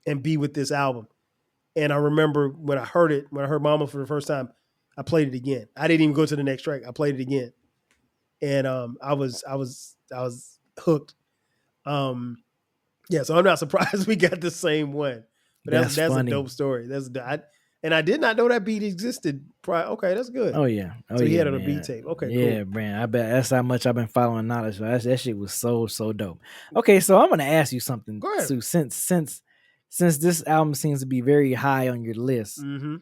[SPEAKER 2] and be with this album. And I remember when I heard Mama for the first time, I played it again. I didn't even go to the next track. I played it again. And I was hooked. Yeah, so I'm not surprised we got the same one. But that's a
[SPEAKER 3] funny.
[SPEAKER 2] dope story. And I did not know that beat existed prior. Okay, that's good.
[SPEAKER 3] Oh yeah.
[SPEAKER 2] So he
[SPEAKER 3] yeah,
[SPEAKER 2] had it on a
[SPEAKER 3] man.
[SPEAKER 2] beat tape. Okay,
[SPEAKER 3] Yeah,
[SPEAKER 2] cool.
[SPEAKER 3] man. I bet that's how much I've been following Knowledge. That shit was so dope. Okay, so I'm gonna ask you something,
[SPEAKER 2] Go ahead.
[SPEAKER 3] Sue. Since this album seems to be very high on your list,
[SPEAKER 2] Mm-hmm.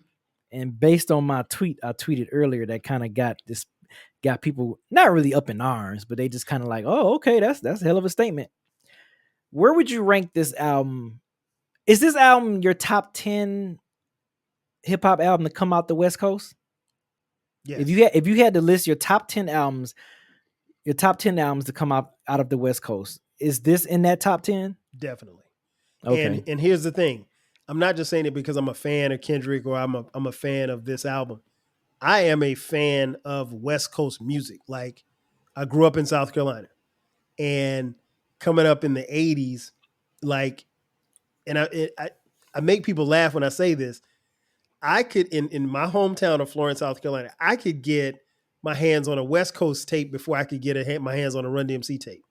[SPEAKER 3] and based on my tweet I tweeted earlier, that kind of got people not really up in arms, but they just kind of like, oh, okay, that's a hell of a statement. Where would you rank this album? Is this album your top 10 hip hop album to come out the West Coast?
[SPEAKER 2] Yes.
[SPEAKER 3] If you had to list your top 10 albums to come out of the West Coast, is this in that top 10?
[SPEAKER 2] Definitely.
[SPEAKER 3] Okay.
[SPEAKER 2] And here's the thing. I'm not just saying it because I'm a fan of Kendrick or I'm a fan of this album. I am a fan of West Coast music. Like I grew up in South Carolina and coming up in the 80s, like, and I make people laugh when I say this. I could, in my hometown of Florence, South Carolina, I could get my hands on a West Coast tape before I could get my hands on a Run DMC tape.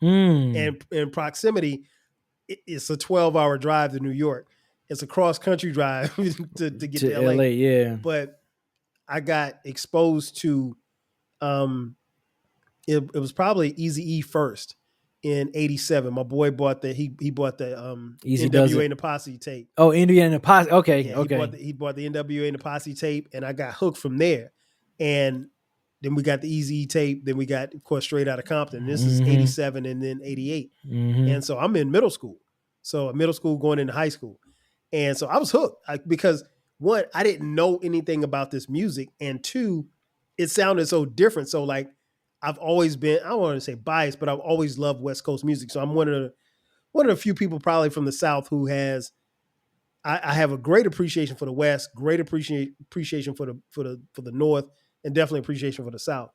[SPEAKER 2] And in proximity, it's a 12-hour drive to New York. It's a cross-country drive to get to LA.
[SPEAKER 3] Yeah.
[SPEAKER 2] But I got exposed to, it was probably Eazy-E first in '87. My boy bought he bought the
[SPEAKER 3] Easy Does
[SPEAKER 2] NWA
[SPEAKER 3] It.
[SPEAKER 2] and the Posse tape.
[SPEAKER 3] Oh, Indiana and the Posse. Okay,
[SPEAKER 2] Yeah,
[SPEAKER 3] okay.
[SPEAKER 2] he bought the NWA and the Posse tape, and I got hooked from there. And then we got the Eazy tape. Then we got, of course, Straight Outta Compton. This is '87 and then '88. And so I'm in middle school. So middle school going into high school. And so I was hooked because one, I didn't know anything about this music. And two, it sounded so different. So like I've always been, I don't want to say biased, but I've always loved West Coast music. So I'm one of the few people probably from the South who has, I have a great appreciation for the West, great appreciation for the North, and definitely appreciation for the South.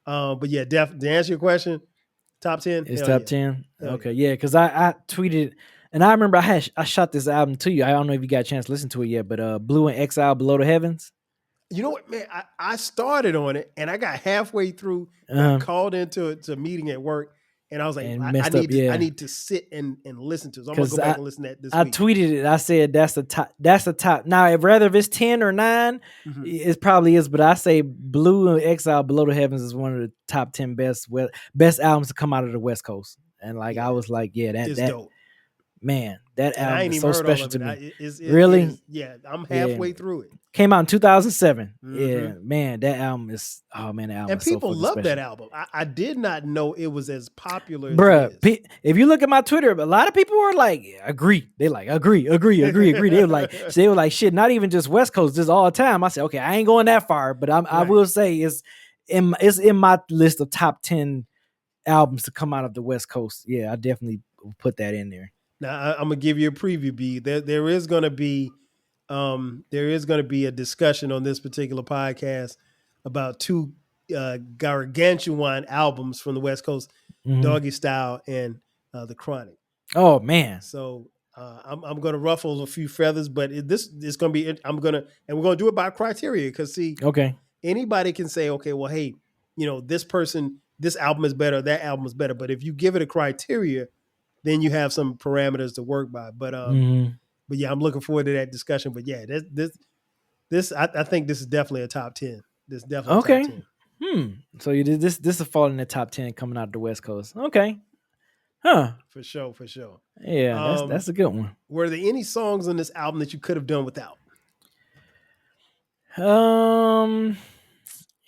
[SPEAKER 2] But yeah, to answer your question, top 10.
[SPEAKER 3] It's
[SPEAKER 2] hell
[SPEAKER 3] top
[SPEAKER 2] yeah.
[SPEAKER 3] 10.
[SPEAKER 2] Hell
[SPEAKER 3] Okay, yeah, because I tweeted, and I remember I shot this album to you. I don't know if you got a chance to listen to it yet, but Blue and Exile, Below the Heavens.
[SPEAKER 2] You know what, man? I started on it and I got halfway through, got called into a meeting at work, and I was like, I need to sit and listen to it. So I'm gonna go back and listen to that this week.
[SPEAKER 3] I tweeted it. I said that's the top. Now, if it's 10 or 9, it probably is. But I say Blue and Exile, Below the Heavens is one of the top 10 best albums to come out of the West Coast. And like I was like, yeah,
[SPEAKER 2] it's dope.
[SPEAKER 3] Man, that
[SPEAKER 2] And I
[SPEAKER 3] album
[SPEAKER 2] ain't
[SPEAKER 3] is
[SPEAKER 2] even
[SPEAKER 3] so
[SPEAKER 2] heard all
[SPEAKER 3] special
[SPEAKER 2] of
[SPEAKER 3] to
[SPEAKER 2] it.
[SPEAKER 3] me. Really?
[SPEAKER 2] Yeah, I'm halfway through it.
[SPEAKER 3] Came out in 2007. Yeah, man, that album is, oh man, that album
[SPEAKER 2] and
[SPEAKER 3] is so
[SPEAKER 2] people
[SPEAKER 3] fucking
[SPEAKER 2] love
[SPEAKER 3] special.
[SPEAKER 2] that album. I did not know it was as popular as
[SPEAKER 3] Bruh,
[SPEAKER 2] it is.
[SPEAKER 3] if you look at my Twitter, a lot of people were like, agree. They like, agree. They were like, shit, not even just West Coast, just all the time. I said, okay, I ain't going that far, but I will say it's in my list of top 10 albums to come out of the West Coast. Yeah, I definitely put that in there.
[SPEAKER 2] Now I'm gonna give you a preview, B. There is gonna be there is going to be a discussion on this particular podcast about two gargantuan albums from the West Coast, Doggy Style and The Chronic.
[SPEAKER 3] Oh man.
[SPEAKER 2] So I'm going to ruffle a few feathers, but this is going to be. And we're going to do it by criteria because see,
[SPEAKER 3] Okay.
[SPEAKER 2] anybody can say, okay, well, hey, this album is better, that album is better. But if you give it a criteria, then you have some parameters to work by. But yeah, I'm looking forward to that discussion. But yeah, I think this is definitely a top 10. This is definitely
[SPEAKER 3] Okay.
[SPEAKER 2] a top 10.
[SPEAKER 3] So you did this will fall in the top 10 coming out of the West Coast. Okay. Huh.
[SPEAKER 2] For sure.
[SPEAKER 3] Yeah, that's a good one.
[SPEAKER 2] Were there any songs on this album that you could have done without?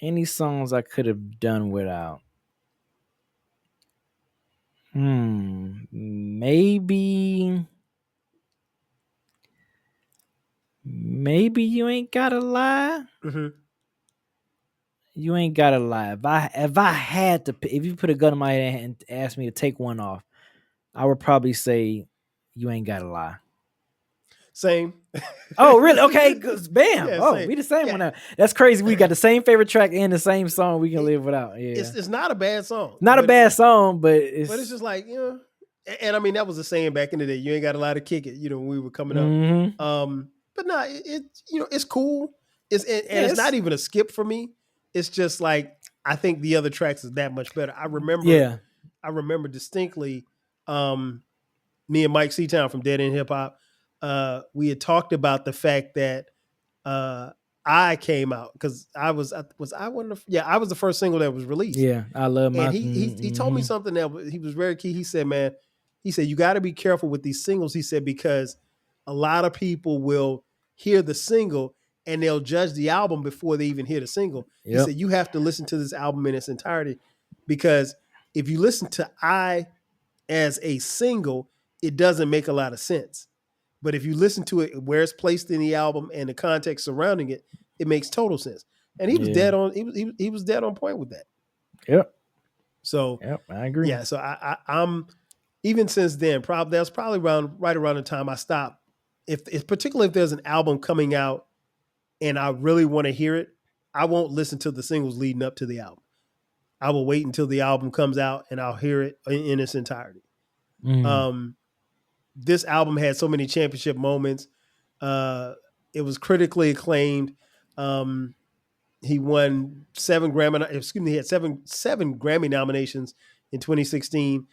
[SPEAKER 3] Any songs I could have done without? Maybe You Ain't Gotta Lie.
[SPEAKER 2] Mm-hmm.
[SPEAKER 3] You Ain't Gotta Lie. If I had to, if you put a gun in my head and asked me to take one off, I would probably say You Ain't Gotta Lie.
[SPEAKER 2] Same.
[SPEAKER 3] Oh, really? Okay, bam.
[SPEAKER 2] Yeah,
[SPEAKER 3] we the same one now. That's crazy. We got the same favorite track and the same song we can live without. Yeah,
[SPEAKER 2] it's not a bad song.
[SPEAKER 3] Not a bad song, but it's
[SPEAKER 2] just like, and I mean, that was a saying back in the day. You ain't got a lot to kick it, when we were coming up.
[SPEAKER 3] Mm-hmm.
[SPEAKER 2] But no, it's cool. It's not even a skip for me. It's just like, I think the other tracks is that much better. I remember distinctly, me and Mike Seatown from Dead End Hip Hop, we had talked about the fact that I came out because I was the first single that was released.
[SPEAKER 3] Yeah, I love my.
[SPEAKER 2] And he told me something that he was very key. He said, man, you got to be careful with these singles. He said, because a lot of people will hear the single and they'll judge the album before they even hear the single. He said, you have to listen to this album in its entirety, because if you listen to I as a single, it doesn't make a lot of sense. But if you listen to it where it's placed in the album and the context surrounding it, it makes total sense. And he was dead on. He was dead on point with that.
[SPEAKER 3] Yep.
[SPEAKER 2] So
[SPEAKER 3] I agree.
[SPEAKER 2] Yeah. So I'm even since then. That's probably right around the time I stopped. If particularly if there's an album coming out and I really want to hear it, I won't listen to the singles leading up to the album. I will wait until the album comes out and I'll hear it in its entirety. This album had so many championship moments. It was critically acclaimed. He won he had seven Grammy nominations in 2016.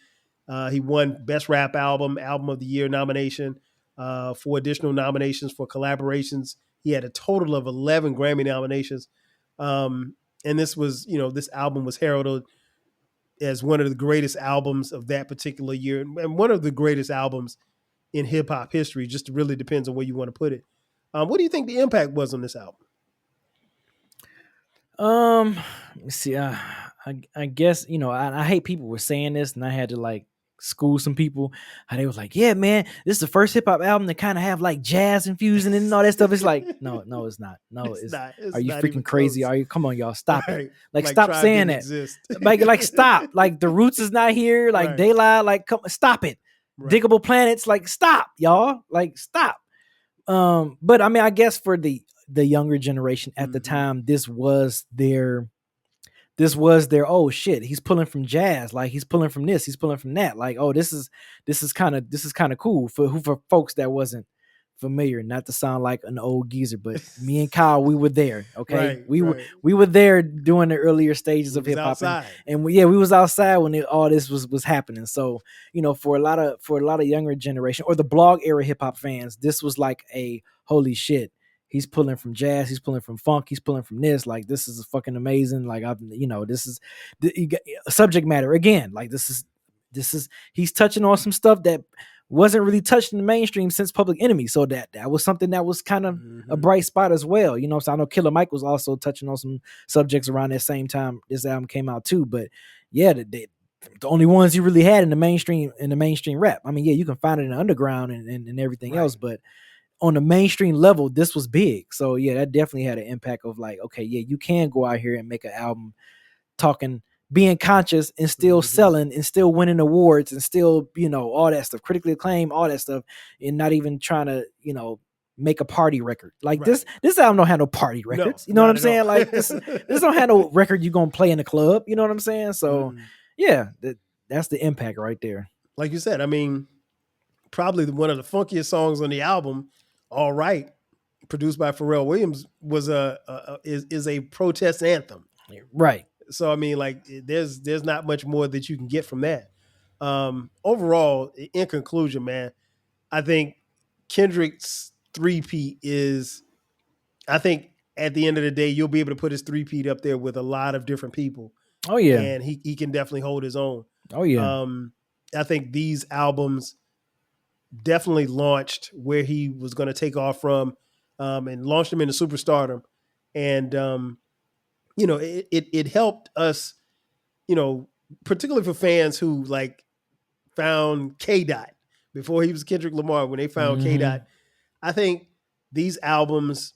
[SPEAKER 2] He won Best Rap Album of the Year nomination, 4 additional nominations for collaborations. He had a total of 11 Grammy nominations. And this album was heralded as one of the greatest albums of that particular year and one of the greatest albums in hip hop history. Just really depends on where you want to put it. What do you think the impact was on this album?
[SPEAKER 3] Let me see. I guess, I hate people were saying this, and I had to school some people. How they was like, yeah, man, this is the first hip hop album that kind of have jazz infusing and all that stuff. It's like, no, it's not. No, it's not. Are you freaking crazy? Are you? Come on, y'all, stop it. Stop saying that. Stop. The Roots is not here. Daylight. Come, stop it. Right. Diggable Planets. Stop, y'all. Stop. But I mean, I guess for the younger generation at the time, this was their oh shit, he's pulling from jazz, he's pulling from this, he's pulling from that, this is kind of cool for folks that wasn't familiar. Not to sound like an old geezer, but me and Kyle, we were there. Okay, we were there during the earlier stages of hip hop, and we was outside when all this was happening. So for a lot of younger generation or the blog era hip hop fans, this was like a holy shit. He's pulling from jazz. He's pulling from funk. He's pulling from this. This is fucking amazing. This is the subject matter again. This is he's touching on some stuff that wasn't really touched in the mainstream since Public Enemy. So that was something that was kind of a bright spot as well. So I know Killer Mike was also touching on some subjects around that same time this album came out too. But yeah, the only ones you really had in the mainstream rap. I mean, yeah, you can find it in the underground and everything else, but on the mainstream level, this was big. So yeah, that definitely had an impact of okay, yeah, you can go out here and make an album talking, being conscious and still selling and still winning awards and still, all that stuff, critically acclaimed, all that stuff, and not even trying to, make a party record. Like
[SPEAKER 2] Right.
[SPEAKER 3] this album don't have no party records. You know what I'm
[SPEAKER 2] not at all.
[SPEAKER 3] saying? Like this don't have no record you gonna play in the club. You know what I'm saying? So yeah, that's the impact right there.
[SPEAKER 2] Like you said, I mean, probably one of the funkiest songs on the album, All Right, produced by Pharrell Williams, was is a protest anthem.
[SPEAKER 3] Right.
[SPEAKER 2] So I mean, like, there's not much more that you can get from that. Overall, in conclusion, man, I think Kendrick's three-peat is, I think at the end of the day, you'll be able to put his three-peat up there with a lot of different people.
[SPEAKER 3] Oh yeah.
[SPEAKER 2] And he can definitely hold his own.
[SPEAKER 3] Oh yeah.
[SPEAKER 2] I think these albums definitely launched where he was going to take off from, and launched him into superstardom. And, you know, it helped us, you know, particularly for fans who like found K Dot before he was Kendrick Lamar. When they found K Dot, I think these albums,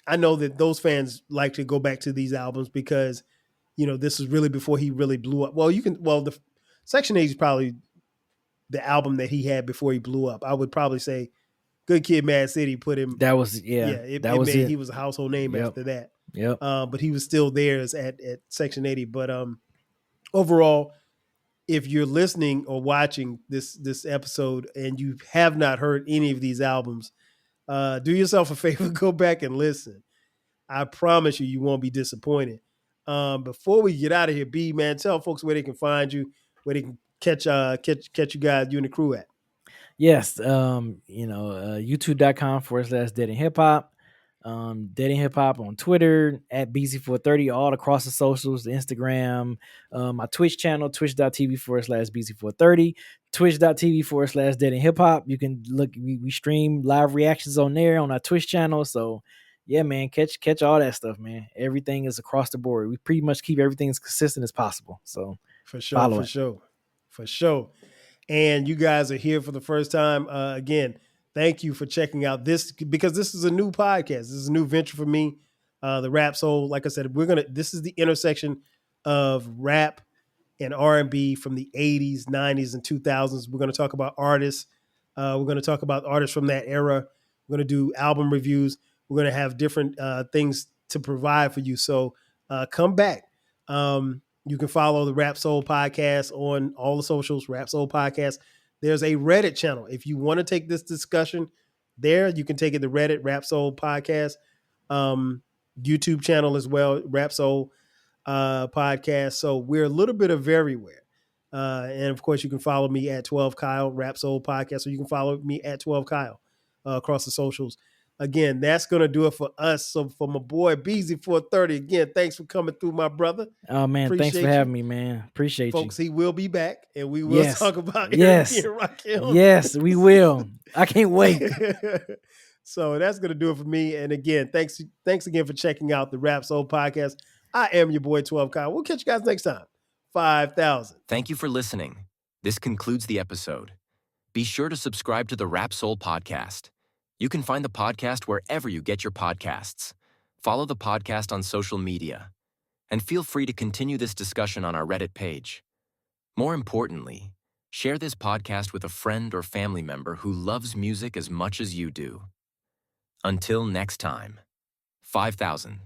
[SPEAKER 2] I know that those fans like to go back to these albums because, you know, this is really before he really blew up. Well, the Section 8 is probably the album that he had before he blew up. I would probably say Good Kid, Mad City put him.
[SPEAKER 3] That was
[SPEAKER 2] He was a household name after that.
[SPEAKER 3] Yep.
[SPEAKER 2] But he was still there at Section 80. But overall, if you're listening or watching this episode and you have not heard any of these albums, do yourself a favor, go back and listen. I promise you won't be disappointed. Before we get out of here, B, man, tell folks where they can find you, where they can catch you guys, you and the crew at.
[SPEAKER 3] Yes. YouTube.com/Dead End Hip Hop. Dead End Hip Hop on Twitter, at BZ430, all across the socials, the Instagram, my Twitch channel, twitch.tv/BZ430, twitch.tv/Dead End Hip Hop. You can look, we stream live reactions on there on our Twitch channel. So yeah, man, catch all that stuff, man. Everything is across the board. We pretty much keep everything as consistent as possible. So
[SPEAKER 2] for sure. And you guys are here for the first time. Again, thank you for checking out this, because this is a new podcast. This is a new venture for me. The Rap Soul, like I said, this is the intersection of rap and R&B from the 80s, 90s, and 2000s. We're going to talk about artists. We're going to talk about artists from that era. We're going to do album reviews. We're going to have different things to provide for you. So come back. You can follow the Rap Soul Podcast on all the socials, Rap Soul Podcast. There's a Reddit channel. If you want to take this discussion there, you can take it to Reddit, Rap Soul Podcast. YouTube channel as well, Rap Soul Podcast. So we're a little bit of everywhere. And of course, you can follow me at 12 Kyle, Rap Soul Podcast. So you can follow me at 12 Kyle across the socials. Again, that's going to do it for us. So for my boy BZ430, again, thanks for coming through, my brother.
[SPEAKER 3] Oh, man,
[SPEAKER 2] Appreciate
[SPEAKER 3] thanks for having me, man. Appreciate
[SPEAKER 2] folks,
[SPEAKER 3] you.
[SPEAKER 2] he will be back, and we will talk about
[SPEAKER 3] European
[SPEAKER 2] rock.
[SPEAKER 3] Yes, we will. I can't wait.
[SPEAKER 2] So that's going to do it for me. And again, thanks again for checking out the Rap Soul Podcast. I am your boy 12 Kyle. We'll catch you guys next time. 5,000.
[SPEAKER 1] Thank you for listening. This concludes the episode. Be sure to subscribe to the Rap Soul Podcast. You can find the podcast wherever you get your podcasts. Follow the podcast on social media. And feel free to continue this discussion on our Reddit page. More importantly, share this podcast with a friend or family member who loves music as much as you do. Until next time, 5,000.